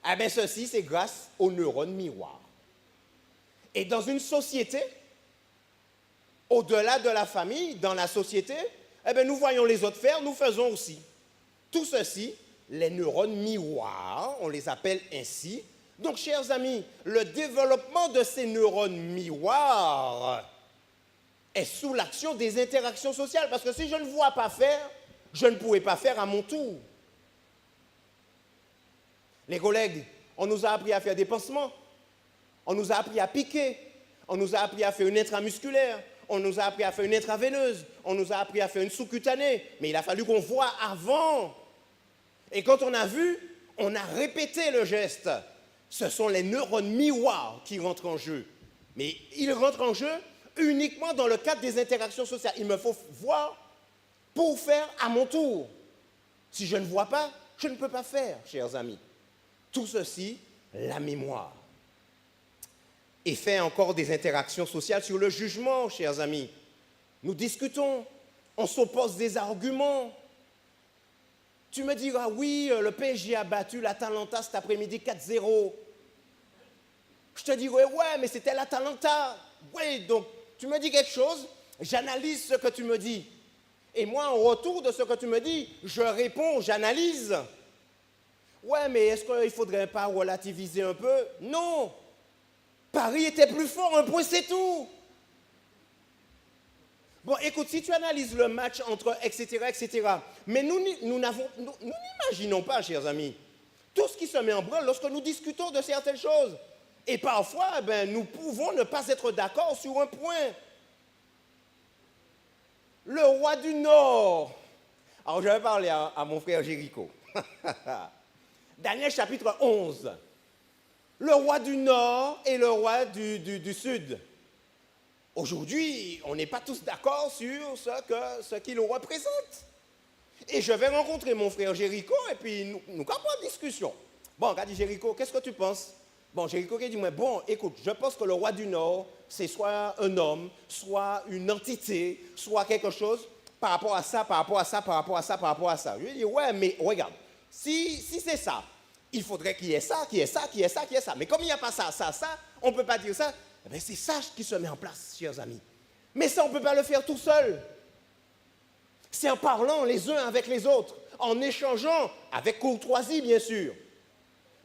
Eh bien, ceci, c'est grâce aux neurones miroirs. Et dans une société, au-delà de la famille, dans la société, eh bien, nous voyons les autres faire, nous faisons aussi. Tout ceci, les neurones miroirs, on les appelle ainsi. Donc, chers amis, le développement de ces neurones miroirs est sous l'action des interactions sociales. Parce que si je ne vois pas faire, je ne pourrai pas faire à mon tour. Les collègues, on nous a appris à faire des pansements, on nous a appris à piquer, on nous a appris à faire une intramusculaire, on nous a appris à faire une intraveineuse, on nous a appris à faire une sous-cutanée, mais il a fallu qu'on voie avant. Et quand on a vu, on a répété le geste. Ce sont les neurones miroirs qui rentrent en jeu. Mais ils rentrent en jeu uniquement dans le cadre des interactions sociales. Il me faut voir pour faire à mon tour. Si je ne vois pas, je ne peux pas faire, chers amis. Tout ceci, la mémoire. Et fait encore des interactions sociales sur le jugement, chers amis. Nous discutons, on s'oppose des arguments. Tu me diras, oui, le PSG a battu l'Atalanta cet après-midi 4-0. Je te dirai, ouais, mais c'était l'Atalanta. Oui, donc tu me dis quelque chose, j'analyse ce que tu me dis. Et moi, en retour de ce que tu me dis, je réponds, j'analyse. Ouais, mais est-ce qu'il ne faudrait pas relativiser un peu? Non. Paris était plus fort, un point, c'est tout. Bon, écoute, si tu analyses le match entre etc., mais nous n'imaginons pas, chers amis, tout ce qui se met en branle lorsque nous discutons de certaines choses. Et parfois, nous pouvons ne pas être d'accord sur un point. Le roi du Nord. Alors, je vais parler à mon frère Jéricho. Daniel chapitre 11. Le roi du Nord et le roi du Sud. Aujourd'hui, on n'est pas tous d'accord sur ce qu'il représente. Et je vais rencontrer mon frère Jéricho et puis nous avons une discussion. Bon, regarde Jéricho, qu'est-ce que tu penses? Bon, Jéricho qui dit, bon, écoute, je pense que le roi du Nord, c'est soit un homme, soit une entité, soit quelque chose par rapport à ça, par rapport à ça, par rapport à ça, par rapport à ça. Je lui dis, ouais, mais regarde, si c'est ça, il faudrait qu'il y ait ça, qu'il y ait ça, qu'il y ait ça, qu'il y ait ça. Mais comme il n'y a pas ça, on ne peut pas dire ça. Eh bien, c'est ça qui se met en place, chers amis. Mais ça, on ne peut pas le faire tout seul. C'est en parlant les uns avec les autres, en échangeant avec courtoisie, bien sûr.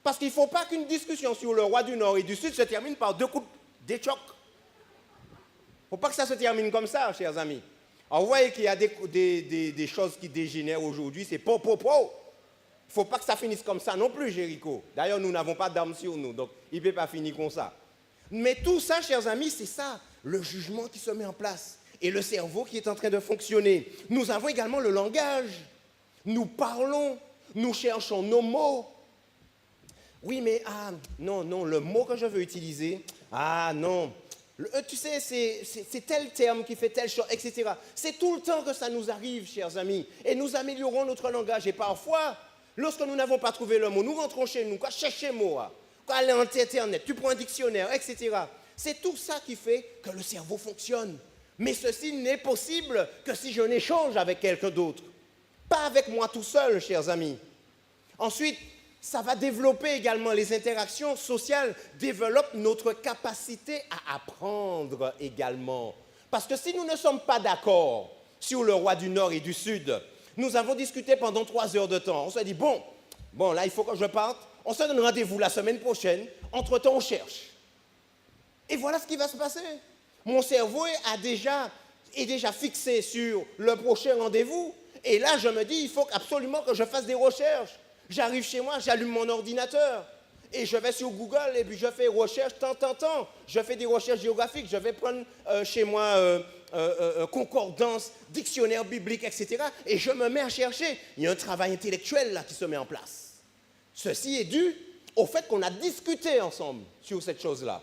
Parce qu'il ne faut pas qu'une discussion sur le roi du Nord et du Sud se termine par deux coups d'échoc. Il ne faut pas que ça se termine comme ça, chers amis. Alors, vous voyez qu'il y a des choses qui dégénèrent aujourd'hui, c'est po. Il ne faut pas que ça finisse comme ça non plus, Jéricho. D'ailleurs, nous n'avons pas d'armes sur nous, donc il ne peut pas finir comme ça. Mais tout ça, chers amis, c'est ça, le jugement qui se met en place et le cerveau qui est en train de fonctionner. Nous avons également le langage. Nous parlons, nous cherchons nos mots. Oui, mais non, le mot que je veux utiliser, non. Tu sais, c'est tel terme qui fait telle chose, etc. C'est tout le temps que ça nous arrive, chers amis. Et nous améliorons notre langage. Et parfois, lorsque nous n'avons pas trouvé le mot, nous rentrons chez nous, chercher le mot, aller en Internet, tu prends un dictionnaire, etc. C'est tout ça qui fait que le cerveau fonctionne. Mais ceci n'est possible que si je n'échange avec quelqu'un d'autre. Pas avec moi tout seul, chers amis. Ensuite, Ça va développer également les interactions sociales, développe notre capacité à apprendre également. Parce que si nous ne sommes pas d'accord sur le roi du Nord et du Sud, nous avons discuté pendant 3 heures de temps. On s'est dit, bon, là, il faut que je parte. On se donne rendez-vous la semaine prochaine. Entre-temps, on cherche. Et voilà ce qui va se passer. Mon cerveau est déjà fixé sur le prochain rendez-vous. Et là, je me dis, il faut absolument que je fasse des recherches. J'arrive chez moi, j'allume mon ordinateur. Et je vais sur Google et puis je fais recherche tant. Je fais des recherches géographiques. Je vais prendre chez moi concordance, dictionnaire biblique, etc. Et je me mets à chercher. Il y a un travail intellectuel là qui se met en place. Ceci est dû au fait qu'on a discuté ensemble sur cette chose-là.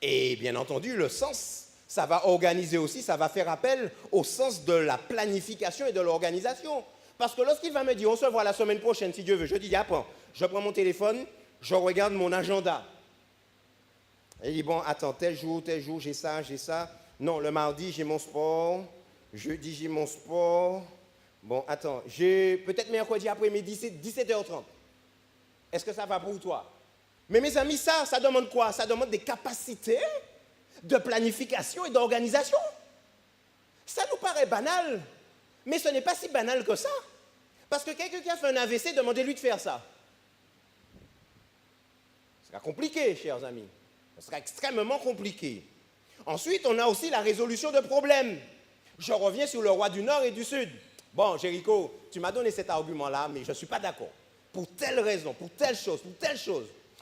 Et bien entendu, le sens, ça va organiser aussi, ça va faire appel au sens de la planification et de l'organisation. Parce que lorsqu'il va me dire, on se voit la semaine prochaine, si Dieu veut, je dis, je prends mon téléphone, je regarde mon agenda. Et il dit, bon, attends, tel jour, j'ai ça. Non, le mardi, j'ai mon sport. Jeudi, j'ai mon sport. Bon, attends, j'ai peut-être mercredi après-midi, 17h30. Est-ce que ça va pour toi? Mais mes amis, ça demande quoi? Ça demande des capacités de planification et d'organisation. Ça nous paraît banal, mais ce n'est pas si banal que ça. Parce que quelqu'un qui a fait un AVC, demandez-lui de faire ça. Ce sera compliqué, chers amis. Ce sera extrêmement compliqué. Ensuite, on a aussi la résolution de problèmes. Je reviens sur le roi du Nord et du Sud. Bon, Jéricho, tu m'as donné cet argument-là, mais je ne suis pas d'accord. Pour telle raison, pour telle chose.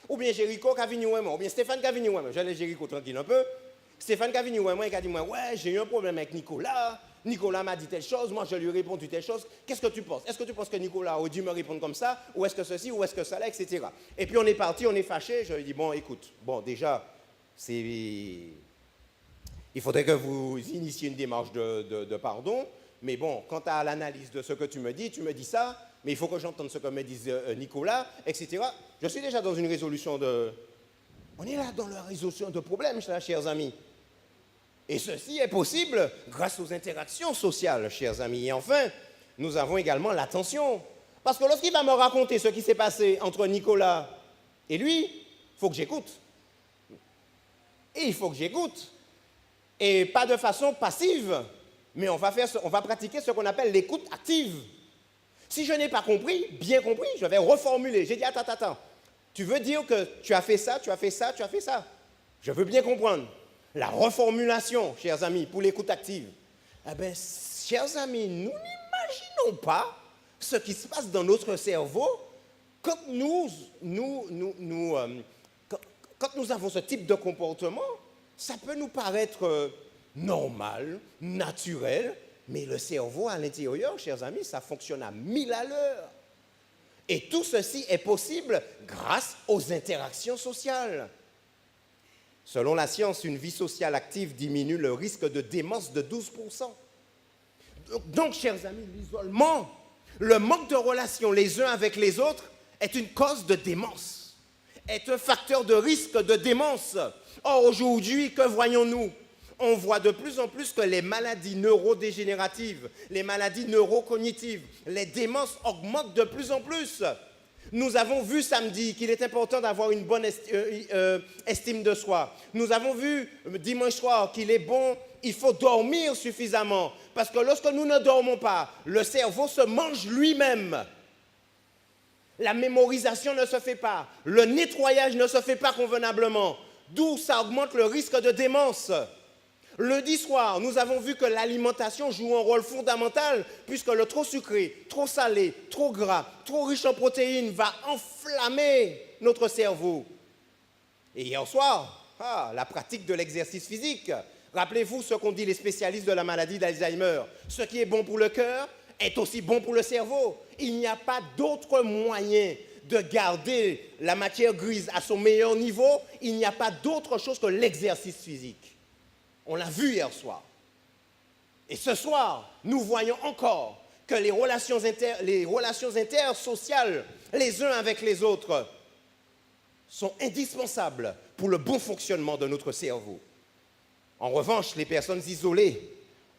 Ou bien Jéricho qui a venu moi, ou bien Stéphane qui a venu moi. Je laisse Jéricho tranquille un peu. Stéphane qui a venu moi, il a dit moi, ouais, j'ai eu un problème avec Nicolas. Nicolas m'a dit telle chose, moi je lui ai répondu telle chose. Qu'est-ce que tu penses? Est-ce que tu penses que Nicolas aurait dû me répondre comme ça? Ou est-ce que ceci, ou est-ce que ça là, etc. Et puis on est parti, on est fâché. Je lui ai dit, bon, écoute, déjà, il faudrait que vous initiez une démarche de pardon. Mais bon, quant à l'analyse de ce que tu me dis ça, mais il faut que j'entende ce que me dise Nicolas, etc. Je suis déjà dans une résolution de... On est là dans la résolution de problèmes, chers amis. Et ceci est possible grâce aux interactions sociales, chers amis. Et enfin, nous avons également l'attention. Parce que lorsqu'il va me raconter ce qui s'est passé entre Nicolas et lui, il faut que j'écoute. Et il faut que j'écoute. Et pas de façon passive, mais on va pratiquer ce qu'on appelle l'écoute active. Si je n'ai pas compris, bien compris, je vais reformuler. J'ai dit, attends, tu veux dire que tu as fait ça. Je veux bien comprendre. La reformulation, chers amis, pour l'écoute active. Eh bien, chers amis, nous n'imaginons pas ce qui se passe dans notre cerveau quand nous avons ce type de comportement. Ça peut nous paraître normal, naturel, mais le cerveau à l'intérieur, chers amis, ça fonctionne à 1000 à l'heure. Et tout ceci est possible grâce aux interactions sociales. Selon la science, une vie sociale active diminue le risque de démence de 12%. Donc, chers amis, l'isolement, le manque de relations les uns avec les autres est une cause de démence, est un facteur de risque de démence. Or, aujourd'hui, que voyons-nous? On voit de plus en plus que les maladies neurodégénératives, les maladies neurocognitives, les démences augmentent de plus en plus. Nous avons vu samedi qu'il est important d'avoir une bonne estime de soi. Nous avons vu dimanche soir qu'il est bon, il faut dormir suffisamment. Parce que lorsque nous ne dormons pas, le cerveau se mange lui-même. La mémorisation ne se fait pas. Le nettoyage ne se fait pas convenablement. D'où ça augmente le risque de démence. Lundi soir, nous avons vu que l'alimentation joue un rôle fondamental puisque le trop sucré, trop salé, trop gras, trop riche en protéines va enflammer notre cerveau. Et hier soir, la pratique de l'exercice physique. Rappelez-vous ce qu'ont dit les spécialistes de la maladie d'Alzheimer. Ce qui est bon pour le cœur est aussi bon pour le cerveau. Il n'y a pas d'autre moyen de garder la matière grise à son meilleur niveau. Il n'y a pas d'autre chose que l'exercice physique. On l'a vu hier soir. Et ce soir, nous voyons encore que les relations intersociales, les uns avec les autres, sont indispensables pour le bon fonctionnement de notre cerveau. En revanche, les personnes isolées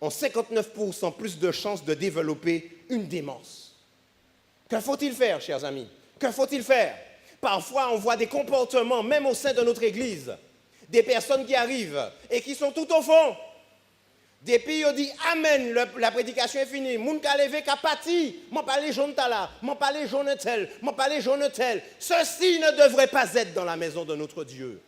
ont 59% plus de chances de développer une démence. Que faut-il faire, chers amis? Que faut-il faire? Parfois, on voit des comportements, même au sein de notre église, des personnes qui arrivent et qui sont tout au fond. Depuis, on dit Amen, la prédication est finie. Moun ka levé ka pati, m'en parler jaune là, m'en parler jaune tel, m'en parler jaune tel. Ceci ne devrait pas être dans la maison de notre Dieu.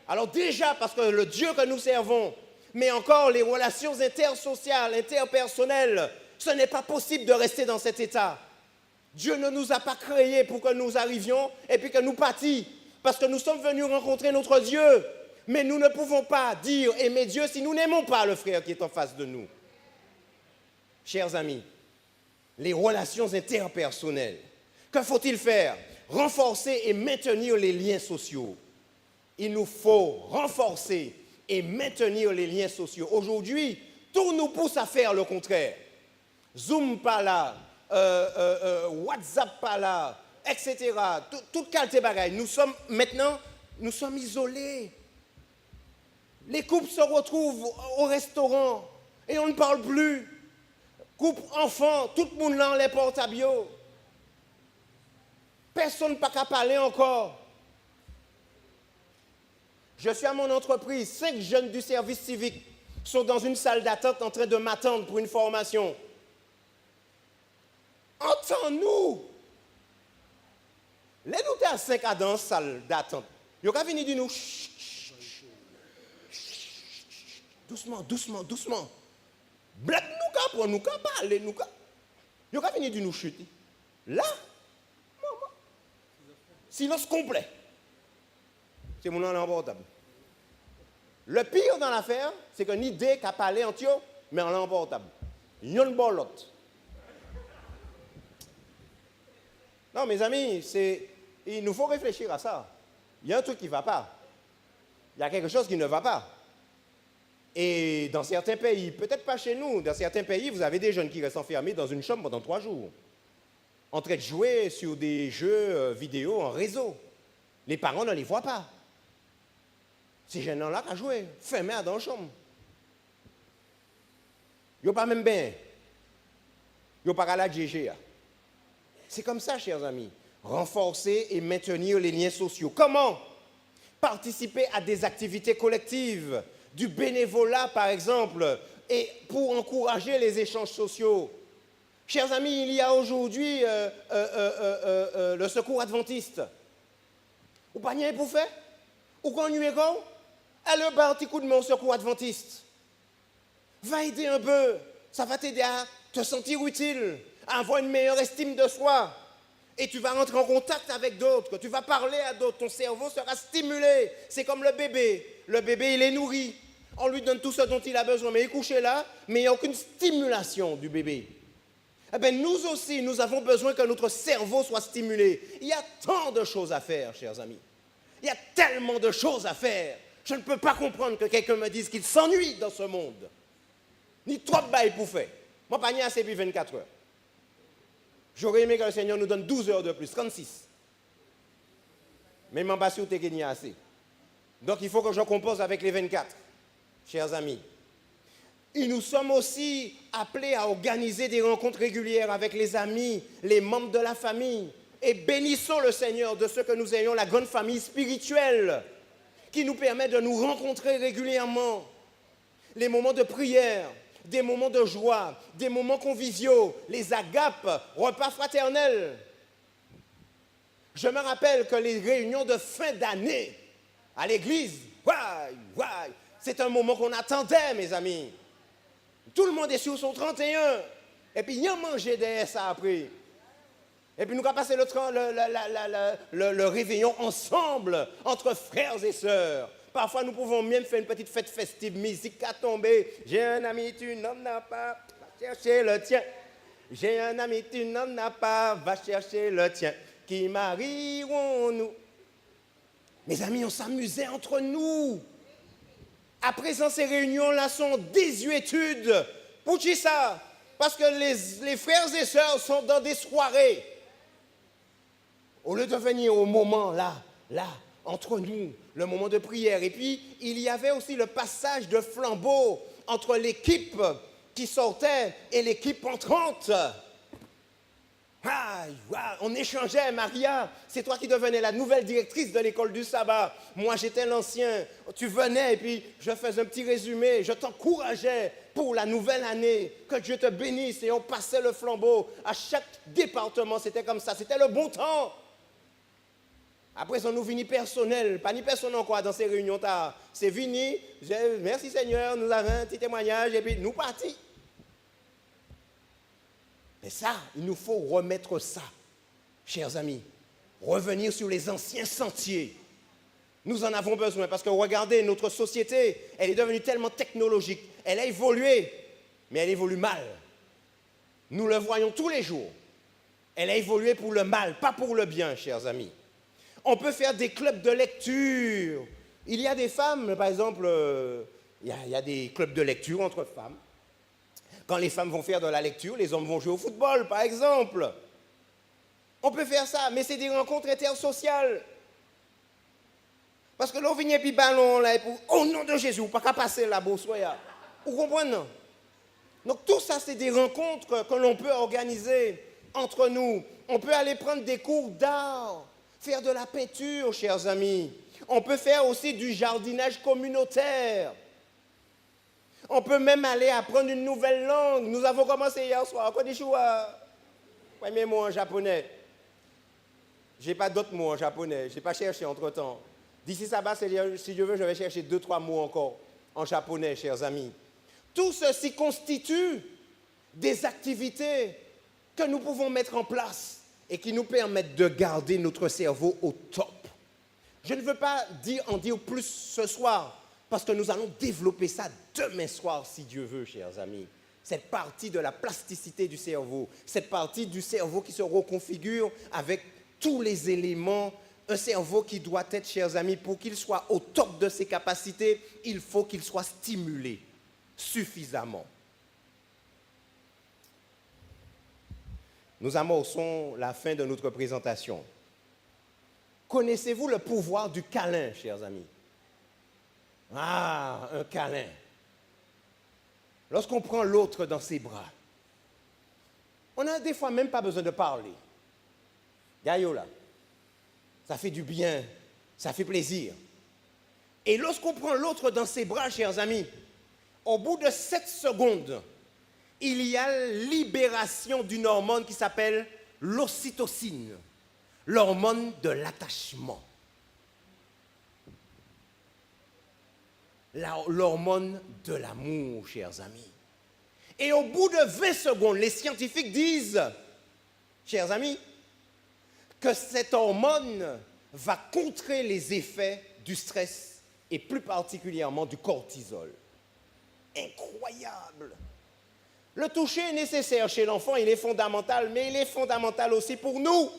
Alors déjà, parce que le Dieu que nous servons, mais encore les relations intersociales, interpersonnelles, ce n'est pas possible de rester dans cet état. Dieu ne nous a pas créés pour que nous arrivions et puis que nous partions, parce que nous sommes venus rencontrer notre Dieu. Mais nous ne pouvons pas dire aimer Dieu si nous n'aimons pas le frère qui est en face de nous. Chers amis, les relations interpersonnelles, que faut-il faire? Renforcer et maintenir les liens sociaux. Il nous faut renforcer et maintenir les liens sociaux. Aujourd'hui, tout nous pousse à faire le contraire. Zoom pas là, WhatsApp pas là, etc. Toute qualité bagaille. Nous sommes isolés. Les couples se retrouvent au restaurant et on ne parle plus. Couple, enfant, tout le monde là, les portables. Personne n'a pas qu'à parler encore. Je suis à mon entreprise, 5 jeunes du service civique sont dans une salle d'attente en train de m'attendre pour une formation. Entends-nous. Les nous à 5 à dans la salle d'attente. Ils ont venir de nous. Doucement, doucement, doucement. Black nous ka parler, nous ka. Ils ont venir de nous chuter. Là, maman. Silence complet. C'est mon nom portable. Le pire dans l'affaire, c'est que ni dès qu'à parler en tio, mais en portable. Yon bon l'autre. Non, mes amis, il nous faut réfléchir à ça. Il y a un truc qui ne va pas. Il y a quelque chose qui ne va pas. Et dans certains pays, peut-être pas chez nous, dans certains pays, vous avez des jeunes qui restent enfermés dans une chambre pendant 3 jours, en train de jouer sur des jeux vidéo en réseau. Les parents ne les voient pas. Ces jeunes-là qui jouent, fermés dans la chambre. Ils n'ont pas même bien. Ils n'ont pas à la GG. C'est comme ça, chers amis. Renforcer et maintenir les liens sociaux. Comment? Participer à des activités collectives, du bénévolat par exemple, et pour encourager les échanges sociaux. Chers amis, il y a aujourd'hui le secours adventiste. Ou pas rien pour faire? Ou qu'on y est quand? Allez, un petit coup de main au secours adventiste. Va aider un peu. Ça va t'aider à te sentir utile, à avoir une meilleure estime de soi. Et tu vas rentrer en contact avec d'autres, tu vas parler à d'autres, ton cerveau sera stimulé. C'est comme le bébé. Le bébé, il est nourri. On lui donne tout ce dont il a besoin, mais il est couché là, mais il n'y a aucune stimulation du bébé. Eh bien, nous aussi, nous avons besoin que notre cerveau soit stimulé. Il y a tant de choses à faire, chers amis. Il y a tellement de choses à faire. Je ne peux pas comprendre que quelqu'un me dise qu'il s'ennuie dans ce monde. Ni trop de bail pour faire. Moi, pas ni assez puis 24 heures. J'aurais aimé que le Seigneur nous donne 12 heures de plus, 36. Mais je ne sais pas si vous avez gagné assez. Donc, il faut que je compose avec les 24, chers amis. Et nous sommes aussi appelés à organiser des rencontres régulières avec les amis, les membres de la famille. Et bénissons le Seigneur de ce que nous ayons la grande famille spirituelle qui nous permet de nous rencontrer régulièrement. Les moments de prière, des moments de joie, des moments conviviaux, les agapes, repas fraternels. Je me rappelle que les réunions de fin d'année à l'église, c'est un moment qu'on attendait, mes amis. Tout le monde est sur son 31. Et puis, il y a mangé derrière ça après. Et puis, nous avons passé le réveillon ensemble, entre frères et sœurs. Parfois, nous pouvons même faire une petite fête festive, musique à tomber. J'ai un ami, tu n'en as pas, va chercher le tien. J'ai un ami, tu n'en as pas, va chercher le tien. Qui marierons-nous? Mes amis, on s'amusait entre nous. À présent, ces réunions-là sont désuétudes. Pour qui ça? Parce que les frères et sœurs sont dans des soirées. Au lieu de venir au moment là, entre nous, le moment de prière. Et puis, il y avait aussi le passage de flambeau entre l'équipe qui sortait et l'équipe entrante. On échangeait, Maria, c'est toi qui devenais la nouvelle directrice de l'école du sabbat. Moi, j'étais l'ancien. Tu venais et puis je faisais un petit résumé. Je t'encourageais pour la nouvelle année. Que Dieu te bénisse. Et on passait le flambeau. À chaque département, c'était comme ça. C'était le bon temps. Après, on nous vini personnel. Pas ni personne encore dans ces réunions. C'est vini. Merci Seigneur, nous avons un petit témoignage. Et puis, nous partis. Mais ça, il nous faut remettre ça, chers amis. Revenir sur les anciens sentiers. Nous en avons besoin parce que regardez, notre société, elle est devenue tellement technologique. Elle a évolué, mais elle évolue mal. Nous le voyons tous les jours. Elle a évolué pour le mal, pas pour le bien, chers amis. On peut faire des clubs de lecture. Il y a des femmes, par exemple, il y a des clubs de lecture entre femmes. Quand les femmes vont faire de la lecture, les hommes vont jouer au football, par exemple. On peut faire ça, mais c'est des rencontres intersociales. Parce que l'on vient et puis ballon, là, et pour, au nom de Jésus, pas qu'à passer là, Bossoya. Vous comprenez, non? Donc tout ça, c'est des rencontres que l'on peut organiser entre nous. On peut aller prendre des cours d'art, faire de la peinture, chers amis. On peut faire aussi du jardinage communautaire. On peut même aller apprendre une nouvelle langue. Nous avons commencé hier soir. Premier mot en japonais. Je n'ai pas d'autres mots en japonais. Je n'ai pas cherché entre-temps. D'ici sabbat, si je veux, je vais chercher 2-3 mots encore en japonais, chers amis. Tout ceci constitue des activités que nous pouvons mettre en place et qui nous permettent de garder notre cerveau au top. Je ne veux pas en dire plus ce soir, parce que nous allons développer ça demain soir, si Dieu veut, chers amis. Cette partie de la plasticité du cerveau, cette partie du cerveau qui se reconfigure avec tous les éléments. Un cerveau qui doit être, chers amis, pour qu'il soit au top de ses capacités, il faut qu'il soit stimulé suffisamment. Nous amorçons la fin de notre présentation. Connaissez-vous le pouvoir du câlin, chers amis? Ah, un câlin. Lorsqu'on prend l'autre dans ses bras, on n'a des fois même pas besoin de parler. Gaïo là, ça fait du bien, ça fait plaisir. Et lorsqu'on prend l'autre dans ses bras, chers amis, au bout de 7 secondes, il y a libération d'une hormone qui s'appelle l'ocytocine, l'hormone de l'attachement. L'hormone de l'amour, chers amis. Et au bout de 20 secondes, les scientifiques disent, chers amis, que cette hormone va contrer les effets du stress et plus particulièrement du cortisol. Incroyable! Le toucher est nécessaire chez l'enfant, il est fondamental, mais il est fondamental aussi pour nous.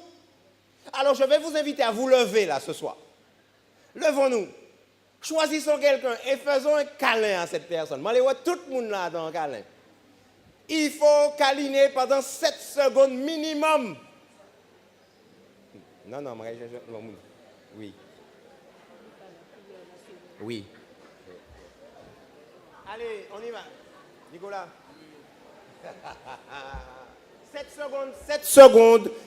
Alors je vais vous inviter à vous lever là ce soir. Levons-nous. Choisissons quelqu'un et faisons un câlin à cette personne. Moi, je vois tout le monde là dans un câlin. Il faut câliner pendant 7 secondes minimum. Non, oui. Oui. Allez, on y va. Nicolas.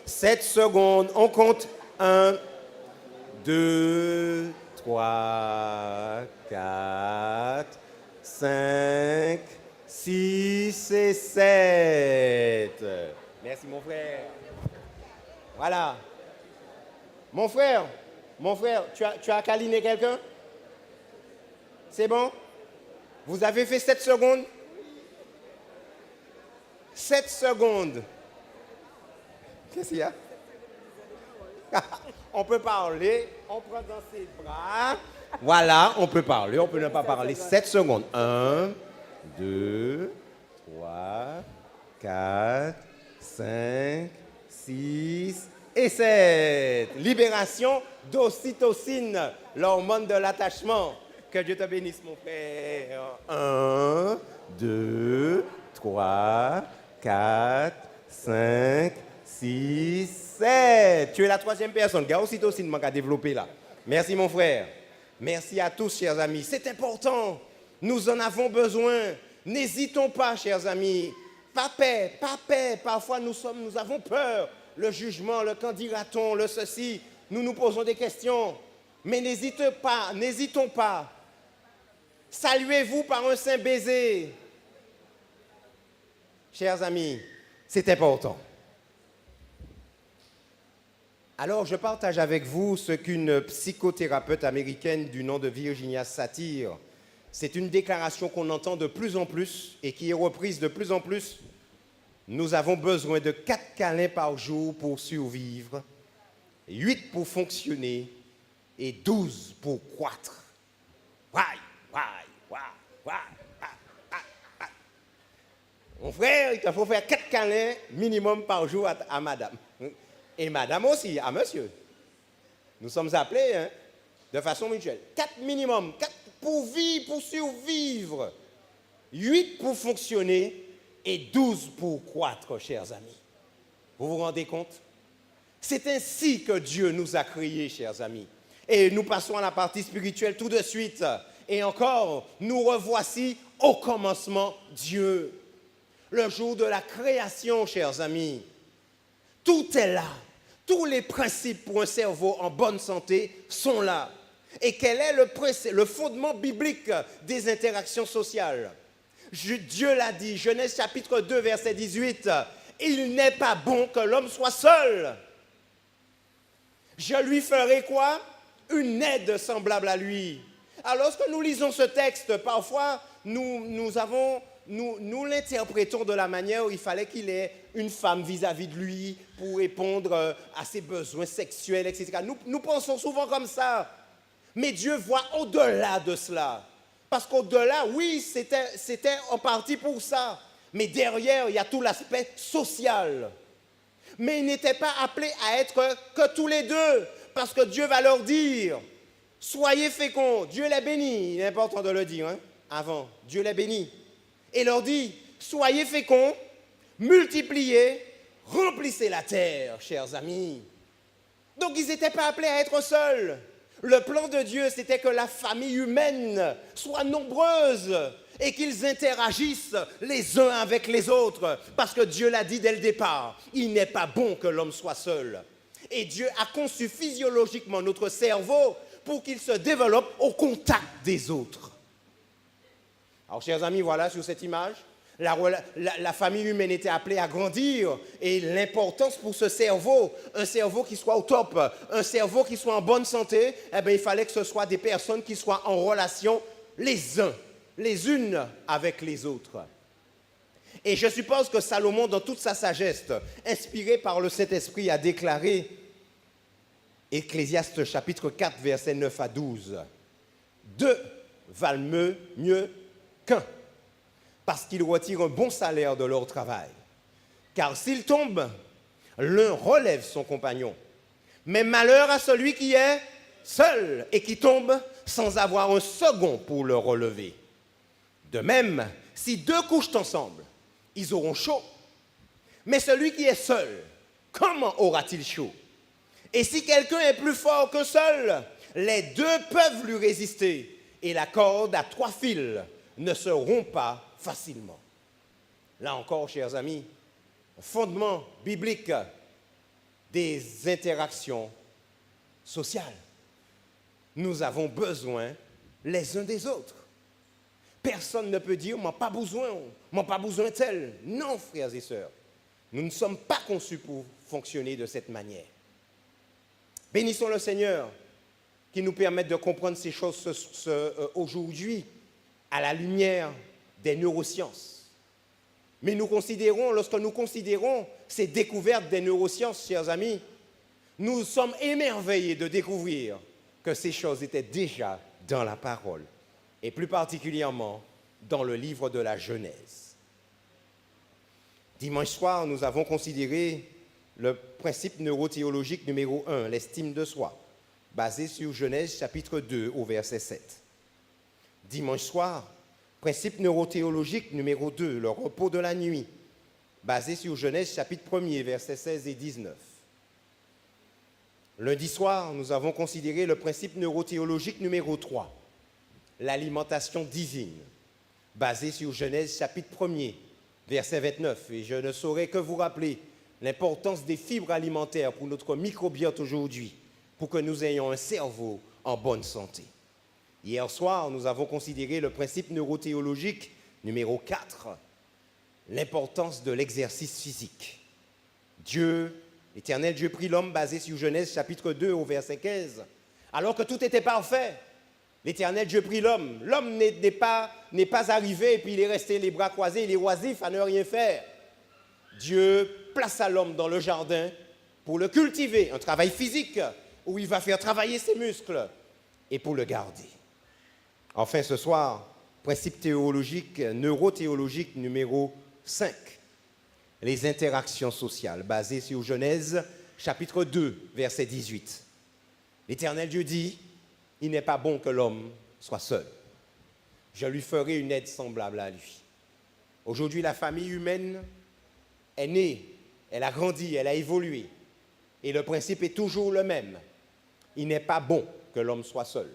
7 secondes. On compte. 1, 2, 3, 4, 5, 6 et 7. Merci mon frère. Voilà. Mon frère, tu as câliné quelqu'un? C'est bon? Vous avez fait 7 secondes? 7 secondes. Qu'est-ce qu'il y a? On peut parler, on prend dans ses bras. Voilà, on peut parler, on peut ne pas parler. 7 secondes. 1, 2, 3, 4, 5, 6 et 7. Libération d'ocytocine, l'hormone de l'attachement. Que Dieu te bénisse, mon frère. 1, 2, 3, 4, 5, 6, 7. Tu es la 3e personne. Regarde ocytocine manque à développer là. Merci, mon frère. Merci à tous, chers amis. C'est important. Nous en avons besoin. N'hésitons pas, chers amis. Pas paix. Parfois, nous avons peur le jugement, le qu'en dira-t-on, le ceci. Nous nous posons des questions. Mais n'hésitons pas. Saluez-vous par un saint baiser. Chers amis, c'est important. Alors, je partage avec vous ce qu'une psychothérapeute américaine du nom de Virginia Satir, c'est une déclaration qu'on entend de plus en plus et qui est reprise de plus en plus. Nous avons besoin de 4 câlins par jour pour survivre, 8 pour fonctionner et 12 pour croître. Mon frère, il faut faire 4 câlins minimum par jour à madame. Et madame aussi, à monsieur. Nous sommes appelés de façon mutuelle. 4 minimum, 4 pour vivre, pour survivre. 8 pour fonctionner et 12 pour croître, chers amis. Vous vous rendez compte? C'est ainsi que Dieu nous a créés, chers amis. Et nous passons à la partie spirituelle tout de suite. Et encore, nous revoici au commencement Dieu. Le jour de la création, chers amis. Tout est là. Tous les principes pour un cerveau en bonne santé sont là. Et quel est le fondement biblique des interactions sociales? Dieu l'a dit, Genèse chapitre 2, verset 18, « Il n'est pas bon que l'homme soit seul. Je lui ferai quoi? Une aide semblable à lui. » Alors, lorsque nous lisons ce texte, parfois, nous l'interprétons de la manière où il fallait qu'il ait une femme vis-à-vis de lui pour répondre à ses besoins sexuels, etc. Nous pensons souvent comme ça. Mais Dieu voit au-delà de cela. Parce qu'au-delà, oui, c'était en partie pour ça. Mais derrière, il y a tout l'aspect social. Mais ils n'étaient pas appelés à être que tous les deux. Parce que Dieu va leur dire, soyez féconds. Dieu les bénit. Il est important de le dire avant. Dieu les bénit. Et leur dit, soyez féconds, multipliez, remplissez la terre, chers amis. Donc ils n'étaient pas appelés à être seuls. Le plan de Dieu, c'était que la famille humaine soit nombreuse et qu'ils interagissent les uns avec les autres. Parce que Dieu l'a dit dès le départ, il n'est pas bon que l'homme soit seul. Et Dieu a conçu physiologiquement notre cerveau pour qu'il se développe au contact des autres. Alors, chers amis, voilà sur cette image, la famille humaine était appelée à grandir et l'importance pour ce cerveau, un cerveau qui soit au top, un cerveau qui soit en bonne santé, eh bien, il fallait que ce soit des personnes qui soient en relation les unes avec les autres. Et je suppose que Salomon, dans toute sa sagesse, inspiré par le Saint-Esprit, a déclaré, Ecclésiaste chapitre 4, versets 9 à 12, « Deux valent mieux qu'un, parce qu'ils retirent un bon salaire de leur travail. Car s'ils tombent, l'un relève son compagnon. Mais malheur à celui qui est seul et qui tombe sans avoir un second pour le relever. De même, si 2 couchent ensemble, ils auront chaud. Mais celui qui est seul, comment aura-t-il chaud? Et si quelqu'un est plus fort que seul, les 2 peuvent lui résister. Et la corde à 3 fils ne se rompt pas facilement. Là encore, chers amis, fondement biblique des interactions sociales. Nous avons besoin les uns des autres. Personne ne peut dire, moi pas besoin tel. Non, frères et sœurs, nous ne sommes pas conçus pour fonctionner de cette manière. Bénissons le Seigneur qui nous permette de comprendre ces choses aujourd'hui à la lumière des neurosciences. Mais lorsque nous considérons ces découvertes des neurosciences, chers amis, nous sommes émerveillés de découvrir que ces choses étaient déjà dans la parole, et plus particulièrement dans le livre de la Genèse. Dimanche soir, nous avons considéré le principe neurothéologique numéro 1, l'estime de soi, basé sur Genèse chapitre 2 au verset 7. Dimanche soir, principe neurothéologique numéro 2, le repos de la nuit, basé sur Genèse chapitre 1er, versets 16 et 19. Lundi soir, nous avons considéré le principe neurothéologique numéro 3, l'alimentation divine, basé sur Genèse chapitre 1er, verset 29. Et je ne saurais que vous rappeler l'importance des fibres alimentaires pour notre microbiote aujourd'hui, pour que nous ayons un cerveau en bonne santé. Hier soir, nous avons considéré le principe neurothéologique numéro 4, l'importance de l'exercice physique. Dieu, l'Éternel Dieu prit l'homme, basé sur Genèse chapitre 2 au verset 15. Alors que tout était parfait, l'Éternel Dieu prit l'homme. L'homme n'est pas arrivé et puis il est resté les bras croisés, il est oisif à ne rien faire. Dieu plaça l'homme dans le jardin pour le cultiver, un travail physique où il va faire travailler ses muscles et pour le garder. Enfin, ce soir, principe théologique, neurothéologique numéro 5, les interactions sociales, basées sur Genèse chapitre 2, verset 18. L'Éternel Dieu dit, il n'est pas bon que l'homme soit seul. Je lui ferai une aide semblable à lui. Aujourd'hui, la famille humaine est née, elle a grandi, elle a évolué. Et le principe est toujours le même. Il n'est pas bon que l'homme soit seul.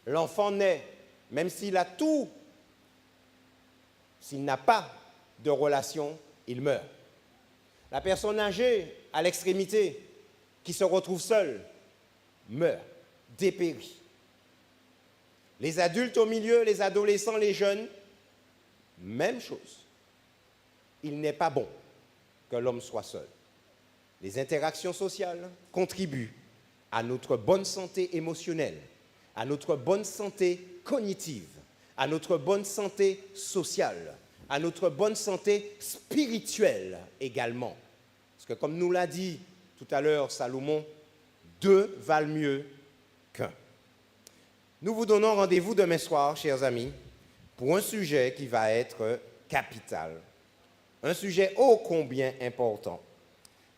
L'enfant naît, même s'il a tout, s'il n'a pas de relation, il meurt. La personne âgée, à l'extrémité, qui se retrouve seule, meurt, dépérit. Les adultes au milieu, les adolescents, les jeunes, même chose. Il n'est pas bon que l'homme soit seul. Les interactions sociales contribuent à notre bonne santé émotionnelle, à notre bonne santé cognitive, à notre bonne santé sociale, à notre bonne santé spirituelle également. Parce que comme nous l'a dit tout à l'heure Salomon, 2 valent mieux qu'un. Nous vous donnons rendez-vous demain soir, chers amis, pour un sujet qui va être capital, un sujet ô combien important.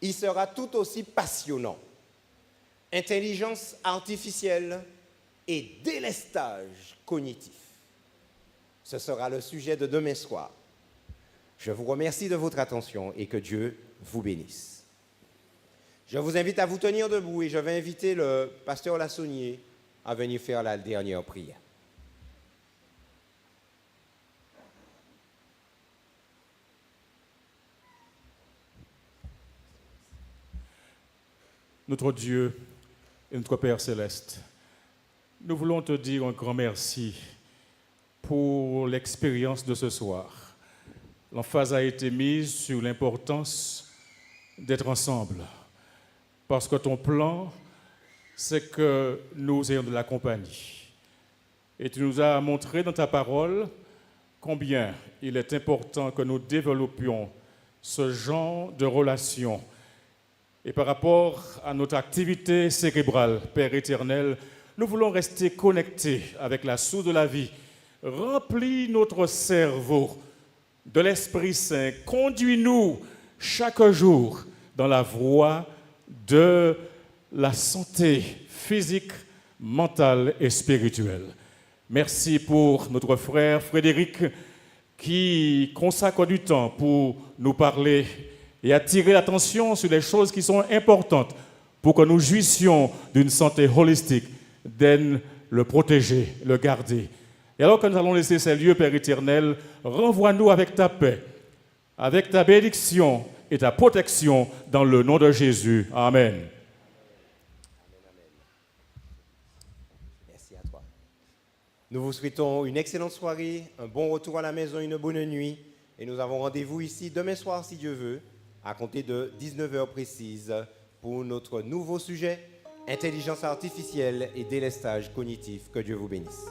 Il sera tout aussi passionnant. Intelligence artificielle et délestage cognitif. Ce sera le sujet de demain soir. Je vous remercie de votre attention et que Dieu vous bénisse. Je vous invite à vous tenir debout et je vais inviter le pasteur Lassonnier à venir faire la dernière prière. Notre Dieu et notre Père Céleste, nous voulons te dire un grand merci pour l'expérience de ce soir. L'emphase a été mise sur l'importance d'être ensemble, parce que ton plan, c'est que nous ayons de la compagnie. Et tu nous as montré dans ta parole combien il est important que nous développions ce genre de relation. Et par rapport à notre activité cérébrale, Père éternel, nous voulons rester connectés avec la source de la vie. Remplis notre cerveau de l'Esprit Saint. Conduis-nous chaque jour dans la voie de la santé physique, mentale et spirituelle. Merci pour notre frère Frédéric qui consacre du temps pour nous parler et attirer l'attention sur les choses qui sont importantes pour que nous jouissions d'une santé holistique, d'en le protéger, le garder. Et alors que nous allons laisser ces lieux, Père éternel, renvoie-nous avec ta paix, avec ta bénédiction et ta protection dans le nom de Jésus. Amen. Merci à toi. Nous vous souhaitons une excellente soirée, un bon retour à la maison, une bonne nuit. Et nous avons rendez-vous ici demain soir, si Dieu veut, à compter de 19h précises pour notre nouveau sujet, intelligence artificielle et délestage cognitif. Que Dieu vous bénisse.